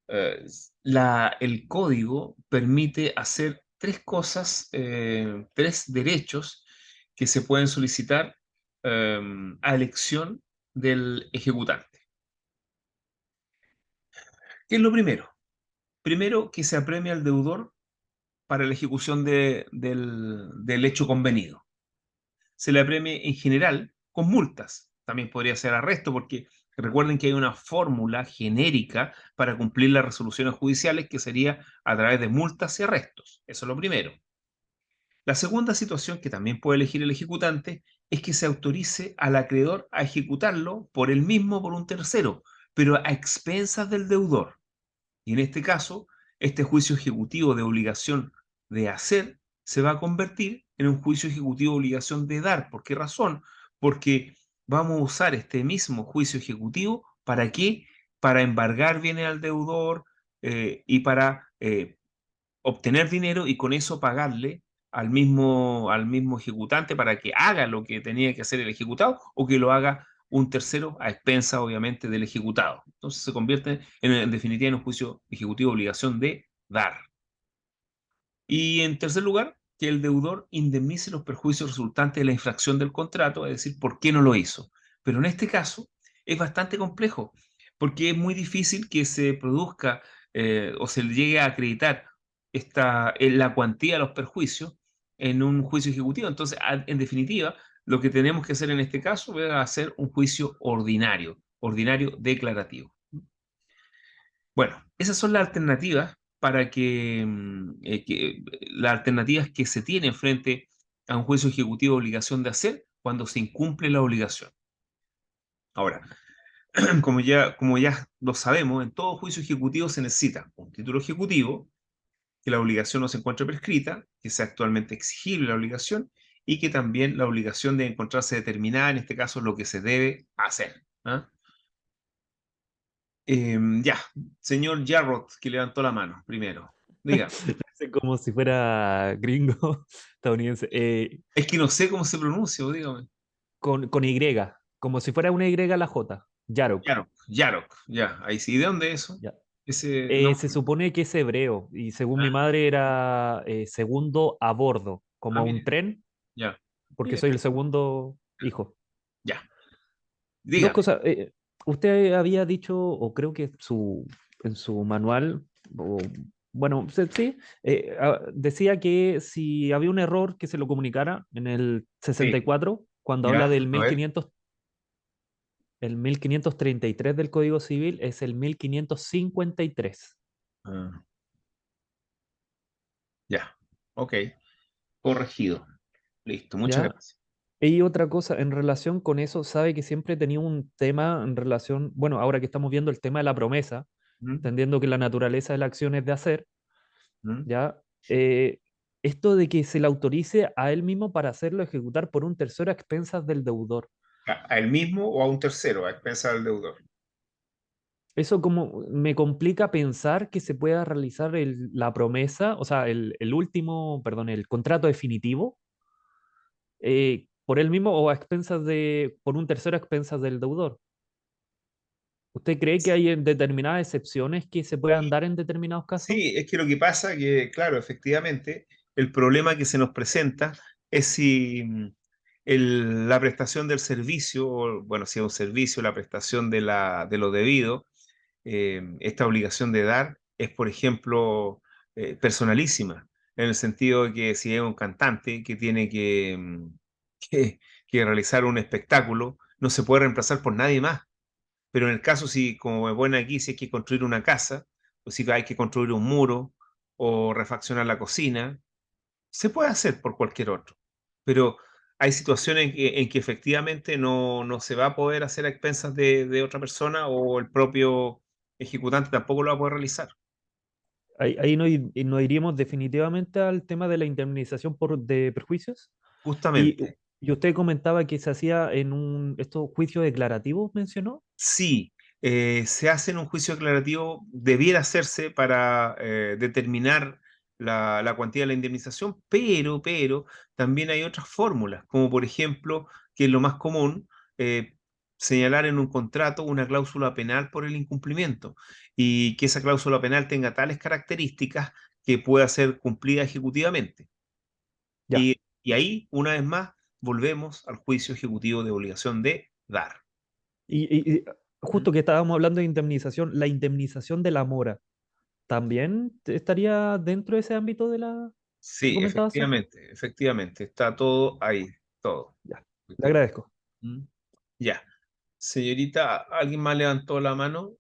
el código permite hacer tres cosas, tres derechos que se pueden solicitar a elección del ejecutante. ¿Qué es lo primero? Primero, que se apremie al deudor para la ejecución del hecho convenido. Se le apremie en general con multas. También podría ser arresto, porque recuerden que hay una fórmula genérica para cumplir las resoluciones judiciales que sería a través de multas y arrestos. Eso es lo primero. La segunda situación que también puede elegir el ejecutante es que se autorice al acreedor a ejecutarlo por él mismo o por un tercero, pero a expensas del deudor. Y en este caso, este juicio ejecutivo de obligación de hacer se va a convertir en un juicio ejecutivo de obligación de dar. ¿Por qué razón? Porque vamos a usar este mismo juicio ejecutivo ¿para qué? Para embargar bienes al deudor y para obtener dinero y con eso pagarle al mismo ejecutante para que haga lo que tenía que hacer el ejecutado o que lo haga un tercero a expensa, obviamente, del ejecutado. Entonces se convierte en definitiva en un juicio ejecutivo de obligación de dar. Y en tercer lugar, que el deudor indemnice los perjuicios resultantes de la infracción del contrato, es decir, por qué no lo hizo. Pero en este caso es bastante complejo, porque es muy difícil que se produzca o se le llegue a acreditar la cuantía de los perjuicios en un juicio ejecutivo. Entonces, en definitiva, lo que tenemos que hacer en este caso es hacer un juicio ordinario declarativo. Bueno, esas son las alternativas para las alternativas que se tienen frente a un juicio ejecutivo de obligación de hacer cuando se incumple la obligación. Ahora, como ya lo sabemos, en todo juicio ejecutivo se necesita un título ejecutivo, que la obligación no se encuentre prescrita, que sea actualmente exigible la obligación y que también la obligación debe encontrarse determinada, en este caso, lo que se debe hacer. ¿Ah? Ya, señor Jarrod, que levantó la mano primero. Diga. Parece como si fuera gringo estadounidense. Es que no sé cómo se pronuncia, dígame. Con Y, como si fuera una Y la J. Yarok. Yarok, ya, ahí sí. ¿De dónde es eso? Ya. Ese Se supone que es hebreo y según mi Ah. madre era segundo a bordo, como un mire. tren, Ya. porque Mire. soy el segundo hijo. Ya. Dos Dígame. cosas. Usted había dicho, o creo que en su manual, bueno, sí, decía que si había un error que se lo comunicara en el 64, cuando habla Ya, del a ver. 1500, el 1533 del Código Civil es el 1553. Ah. Ya, ok. Corregido. Listo, muchas ¿Ya? gracias. Y otra cosa, en relación con eso, sabe que siempre he tenido un tema en relación, bueno, ahora que estamos viendo el tema de la promesa, ¿Mm? entendiendo que la naturaleza de la acción es de hacer, ¿Mm? ¿ya? Esto de que se le autorice a él mismo para hacerlo ejecutar por un tercero a expensas del deudor. ¿A él mismo o a un tercero, a expensas del deudor? Eso como me complica pensar que se pueda realizar la promesa, o sea, el último, perdón, el contrato definitivo, por él mismo o a expensas por un tercero a expensas del deudor. ¿Usted cree que hay determinadas excepciones que se puedan dar en determinados casos? Sí, es que lo que pasa que, claro, efectivamente, el problema que se nos presenta es si la prestación del servicio, o, bueno, si es un servicio, la prestación de lo debido, esta obligación de dar es, por ejemplo, personalísima, en el sentido de que si es un cantante que tiene que, que realizar un espectáculo, no se puede reemplazar por nadie más. Pero en el caso, si, como me ponen aquí, si hay que construir una casa, o si hay que construir un muro, o refaccionar la cocina, se puede hacer por cualquier otro. Pero hay situaciones en que efectivamente no se va a poder hacer a expensas de otra persona o el propio ejecutante tampoco lo va a poder realizar. Ahí no iríamos definitivamente al tema de la indemnización de perjuicios. Justamente. Y usted comentaba que se hacía en estos juicios declarativos, mencionó. Sí, se hace en un juicio declarativo, debiera hacerse para determinar la cuantía de la indemnización, pero también hay otras fórmulas, como por ejemplo, que es lo más común, señalar en un contrato una cláusula penal por el incumplimiento y que esa cláusula penal tenga tales características que pueda ser cumplida ejecutivamente. Ya. Y ahí, una vez más, volvemos al juicio ejecutivo de obligación de dar. Y ¿Mm? justo que estábamos hablando de indemnización, la indemnización de la mora, ¿también estaría dentro de ese ámbito de la que Sí, comentaba hace? efectivamente, está todo ahí, todo. Ya, le agradezco. ¿Mm? Ya. Señorita, ¿alguien más levantó la mano?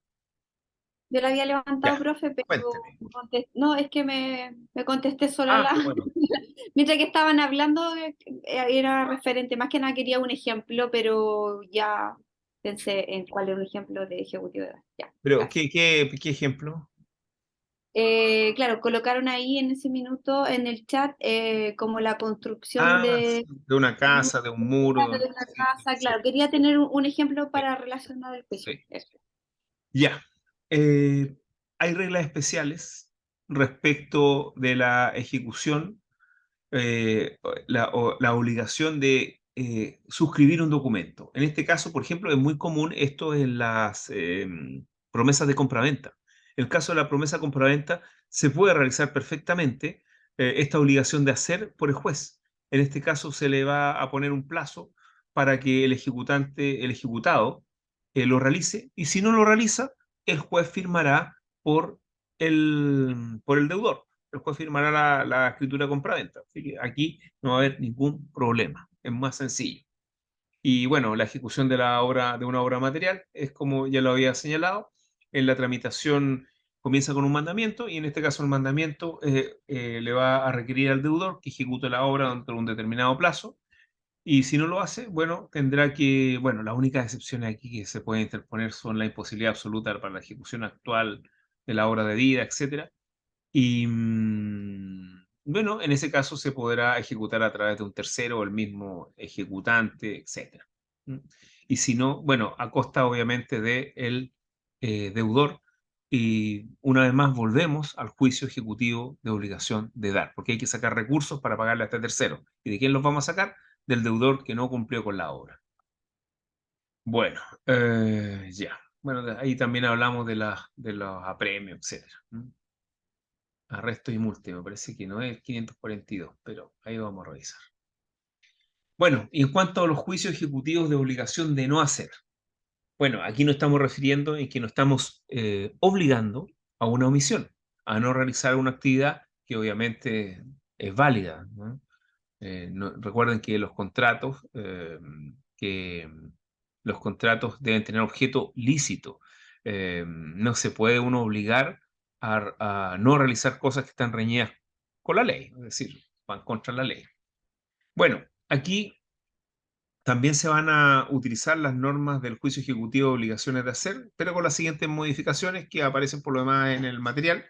Yo la había levantado, Ya, profe, pero cuénteme. no, es que me contesté sola Ah, bueno, Mientras que estaban hablando, era referente, más que nada quería un ejemplo, pero ya pensé en cuál era un ejemplo de ejecutivo de edad. Ya, pero gracias. ¿qué ejemplo? Claro, colocaron ahí en ese minuto en el chat como la construcción Ah, sí, de una casa, de un muro, de una sí, casa, sí, claro, quería tener un ejemplo sí, para relacionar el juicio. sí. Eso. Ya. Eh, Hay reglas especiales respecto de la ejecución, la obligación de suscribir un documento. En este caso, por ejemplo, es muy común esto en las promesas de compraventa. En el caso de la promesa de compraventa, se puede realizar perfectamente esta obligación de hacer por el juez. En este caso, se le va a poner un plazo para que el ejecutante, el ejecutado, lo realice, y si no lo realiza, el juez firmará por por el deudor. el juez firmará la escritura compraventa. Así que aquí no va a haber ningún problema, es más sencillo. Y bueno, la ejecución de una obra material es como ya lo había señalado, en la tramitación comienza con un mandamiento y en este caso el mandamiento le va a requerir al deudor que ejecute la obra dentro de un determinado plazo y si no lo hace, bueno, tendrá que, bueno, las únicas excepciones aquí que se pueden interponer son la imposibilidad absoluta para la ejecución actual de la obra de vida, etcétera. Y bueno, en ese caso se podrá ejecutar a través de un tercero o el mismo ejecutante, etc. ¿Mm? Y si no, bueno, a costa obviamente del deudor. Y una vez más volvemos al juicio ejecutivo de obligación de dar, porque hay que sacar recursos para pagarle a este tercero. ¿Y de quién los vamos a sacar? Del deudor que no cumplió con la obra. Bueno, ya. Bueno, ahí también hablamos de los apremios, etc. Arresto y multa, me parece que no es 542, pero ahí vamos a revisar. Bueno, y en cuanto a los juicios ejecutivos de obligación de no hacer, bueno, aquí nos estamos refiriendo en que nos estamos obligando a una omisión, a no realizar una actividad que obviamente es válida, ¿no? Recuerden que los contratos deben tener objeto lícito. No se puede uno obligar a no realizar cosas que están reñidas con la ley, es decir, van contra la ley. Bueno, aquí también se van a utilizar las normas del juicio ejecutivo de obligaciones de hacer, pero con las siguientes modificaciones que aparecen por lo demás en el material.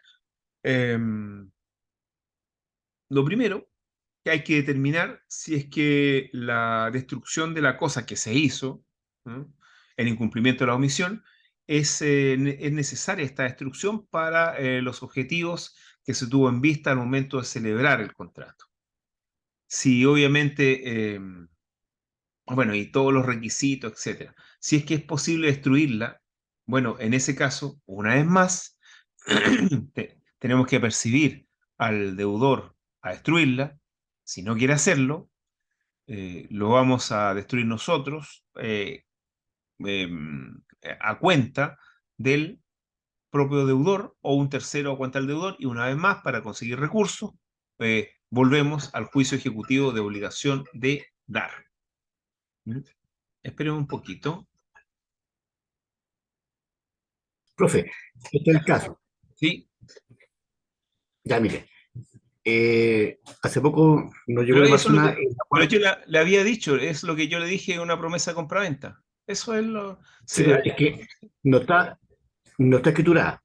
Lo primero que hay que determinar si es que la destrucción de la cosa que se hizo, ¿no?, en incumplimiento de la omisión, es necesaria esta destrucción para los objetivos que se tuvo en vista al momento de celebrar el contrato. Si obviamente, bueno, y todos los requisitos, etcétera. Si es que es posible destruirla, bueno, en ese caso, una vez más, tenemos que percibir al deudor a destruirla. Si no quiere hacerlo, lo vamos a destruir nosotros a cuenta del propio deudor o un tercero a cuenta del deudor y una vez más para conseguir recursos volvemos al juicio ejecutivo de obligación de dar. Esperen un poquito. Profe, este es el caso. Sí. Ya, mire. Hace poco nos llegó Pero una eso es lo persona. pero yo le había dicho, es lo que yo le dije en una promesa de compraventa. Eso es lo. Sí, pero es que no está escriturada.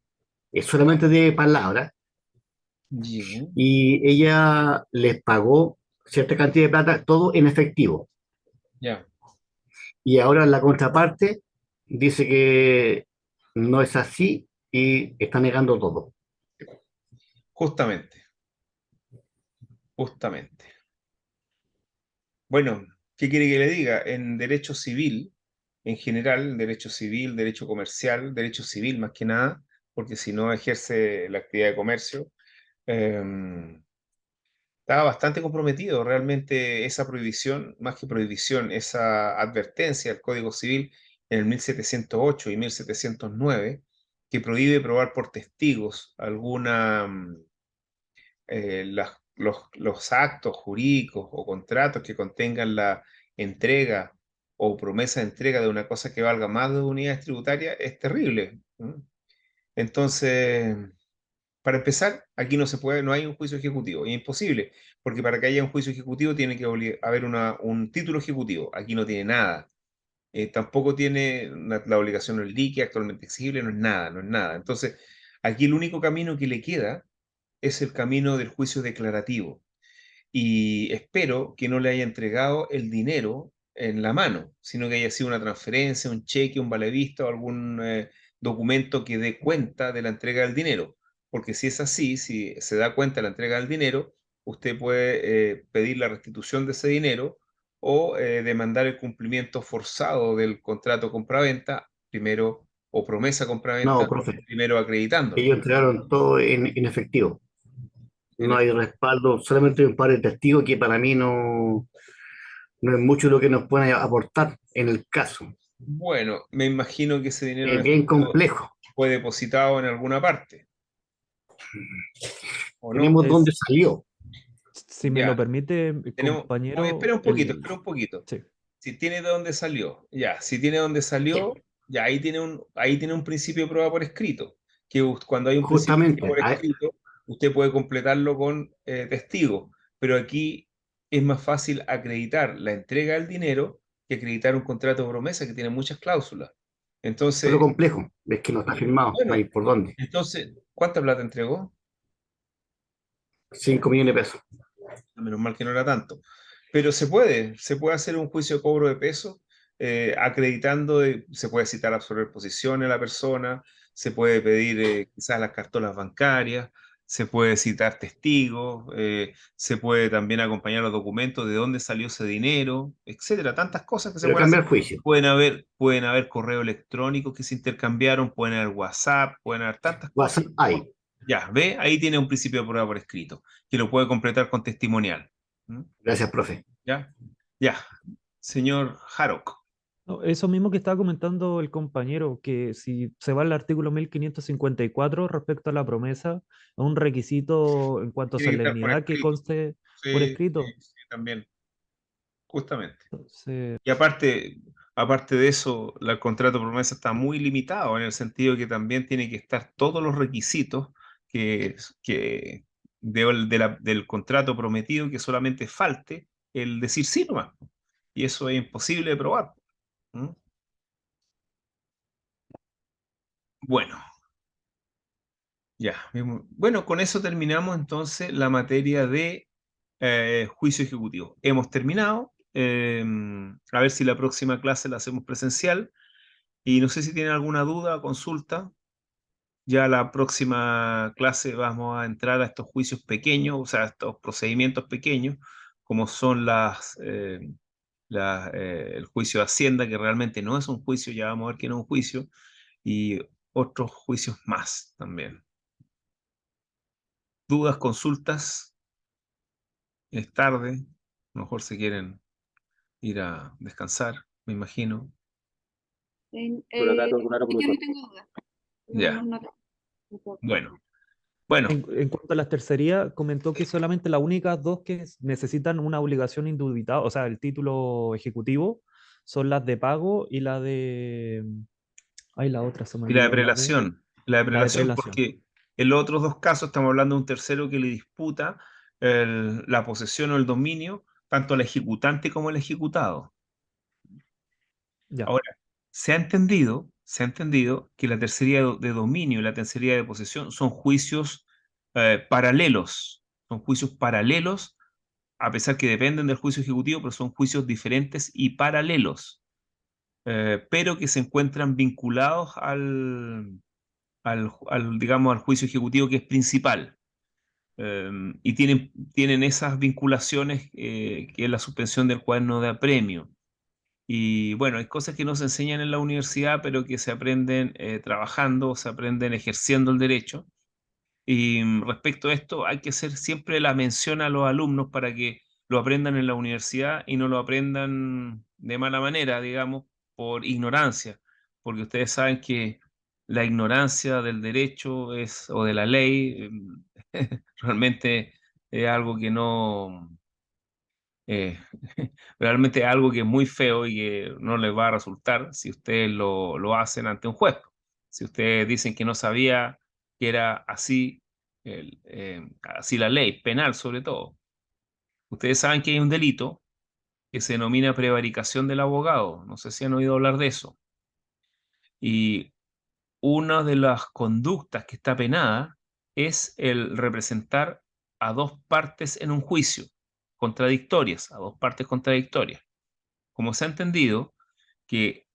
Es solamente de palabra. Yeah. Y ella les pagó cierta cantidad de plata, todo en efectivo. Ya. Y ahora la contraparte dice que no es así y está negando todo. Justamente. Bueno, ¿qué quiere que le diga? En derecho civil, en general, derecho civil, derecho comercial, derecho civil más que nada, porque si no ejerce la actividad de comercio, estaba bastante comprometido. Realmente esa prohibición, más que prohibición, esa advertencia del Código Civil en el 1708 y 1709, que prohíbe probar por testigos los actos jurídicos o contratos que contengan la entrega o promesa de entrega de una cosa que valga más de unidades tributarias, es terrible. Entonces, para empezar, aquí no se puede, no hay un juicio ejecutivo, es imposible, porque para que haya un juicio ejecutivo tiene que haber un título ejecutivo. Aquí no tiene nada. Tampoco tiene la obligación del liqui actualmente exigible, no es nada, no es nada. Entonces, aquí el único camino que le queda es el camino del juicio declarativo. Y espero que no le haya entregado el dinero en la mano, sino que haya sido una transferencia, un cheque, un valevista o algún documento que dé cuenta de la entrega del dinero. Porque si es así, si se da cuenta de la entrega del dinero, usted puede pedir la restitución de ese dinero o demandar el cumplimiento forzado del contrato compraventa, primero, o promesa No, compraventa, profe, primero acreditándolo. ellos entregaron todo en efectivo. En No hay respaldo, solamente un par de testigos que para mí no es mucho lo que nos pueden aportar en el caso. Bueno, me imagino que ese dinero en Es bien efectivo complejo. fue depositado en alguna parte. ¿O no? Tenemos dónde Es- salió. Si me Ya. lo permite, Oye, espera un poquito, espera un poquito. Sí. Si tiene de dónde salió, ya, si tiene de dónde salió, ya ahí tiene un principio de prueba por escrito. Que cuando hay un principio de Justamente, prueba por escrito, usted puede completarlo con testigos. Pero aquí es más fácil acreditar la entrega del dinero que acreditar un contrato de promesa que tiene muchas cláusulas. fue lo Entonces, complejo. Es que no está firmado. No bueno, hay por dónde. entonces, ¿cuánta plata entregó? 5 millones de pesos. Menos mal que no era tanto. Pero se puede hacer un juicio de cobro de peso, acreditando, se puede citar a sobreposición a la persona, se puede pedir quizás las cartolas bancarias, se puede citar testigos, se puede también acompañar los documentos de dónde salió ese dinero, etcétera. Tantas cosas que se Pero pueden cambia hacer. el juicio. Pueden haber correos electrónicos que se intercambiaron, pueden haber WhatsApp, pueden haber tantas cosas. WhatsApp hay. Ya, ve, ahí tiene un principio de prueba por escrito, que lo puede completar con testimonial. ¿Mm? Gracias, profe. ¿Ya? Ya. Señor Harrock. No, eso mismo que estaba comentando el compañero, que si se va al artículo 1554 respecto a la promesa, es un requisito en cuanto a Tiene que estar por solemnidad que escrito. conste por Sí, escrito. sí, también, justamente. Entonces, Y aparte de eso, el contrato de promesa está muy limitado en el sentido que también tiene que estar todos los requisitos que del contrato prometido, que solamente falte el decir sí nomás. Y eso es imposible de probar. ¿Mm? Bueno, ya. Bueno, con eso terminamos entonces la materia de juicio ejecutivo. Hemos terminado. A ver si la próxima clase la hacemos presencial. Y no sé si tienen alguna duda o consulta. Ya la próxima clase vamos a entrar a estos juicios pequeños, o sea, estos procedimientos pequeños, como son el juicio de Hacienda, que realmente no es un juicio, ya vamos a ver que no es un juicio, y otros juicios más también. ¿Dudas, consultas? Es tarde, a lo mejor se quieren ir a descansar, me imagino. Por acá, todo claro, Yo no profesor. tengo duda. Ya, No tengo. bueno, en cuanto a las tercerías, comentó que solamente las únicas dos que necesitan una obligación indubitada, o sea, el título ejecutivo, son las de pago y la de... Ay, la otra se me y la de olvidó, prelación, la de prelación. porque en los otros dos casos estamos hablando de un tercero que le disputa la posesión o el dominio, tanto al ejecutante como al ejecutado. Ya, Ahora, se ha entendido que la tercería de dominio y la tercería de posesión son juicios paralelos, son juicios paralelos, a pesar que dependen del juicio ejecutivo, pero son juicios diferentes y paralelos, pero que se encuentran vinculados digamos, al juicio ejecutivo que es principal. Y tienen esas vinculaciones que es la suspensión del cuaderno de apremio. Y bueno, hay cosas que no se enseñan en la universidad, pero que se aprenden trabajando, se aprenden ejerciendo el derecho. Y respecto a esto, hay que hacer siempre la mención a los alumnos para que lo aprendan en la universidad y no lo aprendan de mala manera, digamos, por ignorancia, porque ustedes saben que la ignorancia del derecho o de la ley realmente es algo que no, eh, realmente es algo que es muy feo y que no les va a resultar si ustedes lo hacen ante un juez. Si ustedes dicen que no sabía que era así, así la ley, penal sobre todo. Ustedes saben que hay un delito que se denomina prevaricación del abogado. No sé si han oído hablar de eso. Y una de las conductas que está penada es el representar a dos partes en un juicio, contradictorias, a dos partes contradictorias. Como se ha entendido que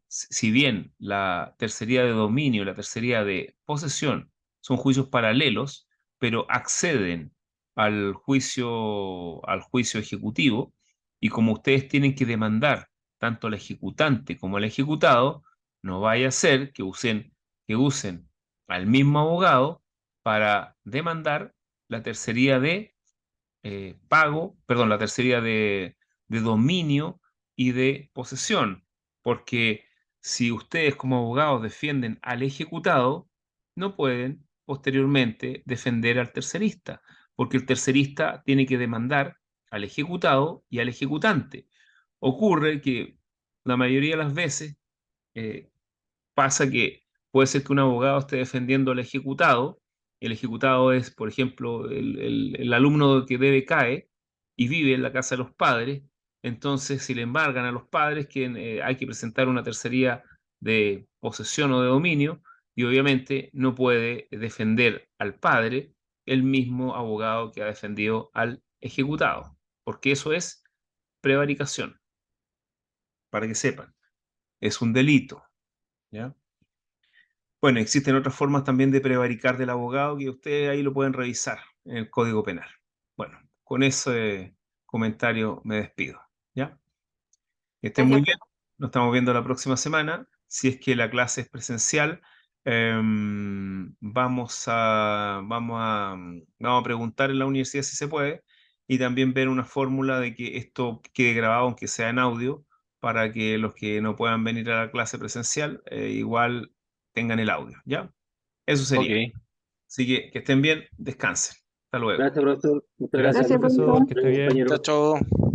si bien la tercería de dominio y la tercería de posesión son juicios paralelos, pero acceden al juicio ejecutivo, y como ustedes tienen que demandar tanto al ejecutante como al ejecutado, no vaya a ser que usen al mismo abogado para demandar la tercería de la tercería de dominio y de posesión, porque si ustedes como abogados defienden al ejecutado, no pueden posteriormente defender al tercerista, porque el tercerista tiene que demandar al ejecutado y al ejecutante. Ocurre que la mayoría de las veces pasa que puede ser que un abogado esté defendiendo al ejecutado, el ejecutado es, por ejemplo, el alumno que debe CAE y vive en la casa de los padres, entonces si le embargan a los padres que hay que presentar una tercería de posesión o de dominio, y obviamente no puede defender al padre el mismo abogado que ha defendido al ejecutado, porque eso es prevaricación, para que sepan, es un delito, ¿ya? Bueno, existen otras formas también de prevaricar del abogado que ustedes ahí lo pueden revisar en el Código Penal. Bueno, con ese comentario me despido, ¿ya? Que estén muy bien. Nos estamos viendo la próxima semana. Si es que la clase es presencial, vamos a preguntar en la universidad si se puede y también ver una fórmula de que esto quede grabado, aunque sea en audio, para que los que no puedan venir a la clase presencial igual tengan el audio, ¿ya? Eso sería. Ok. Así que estén bien, descansen. Hasta luego. Gracias, profesor. Muchas Gracias, gracias. profesor, que esté bien. Compañero. Chao, chao.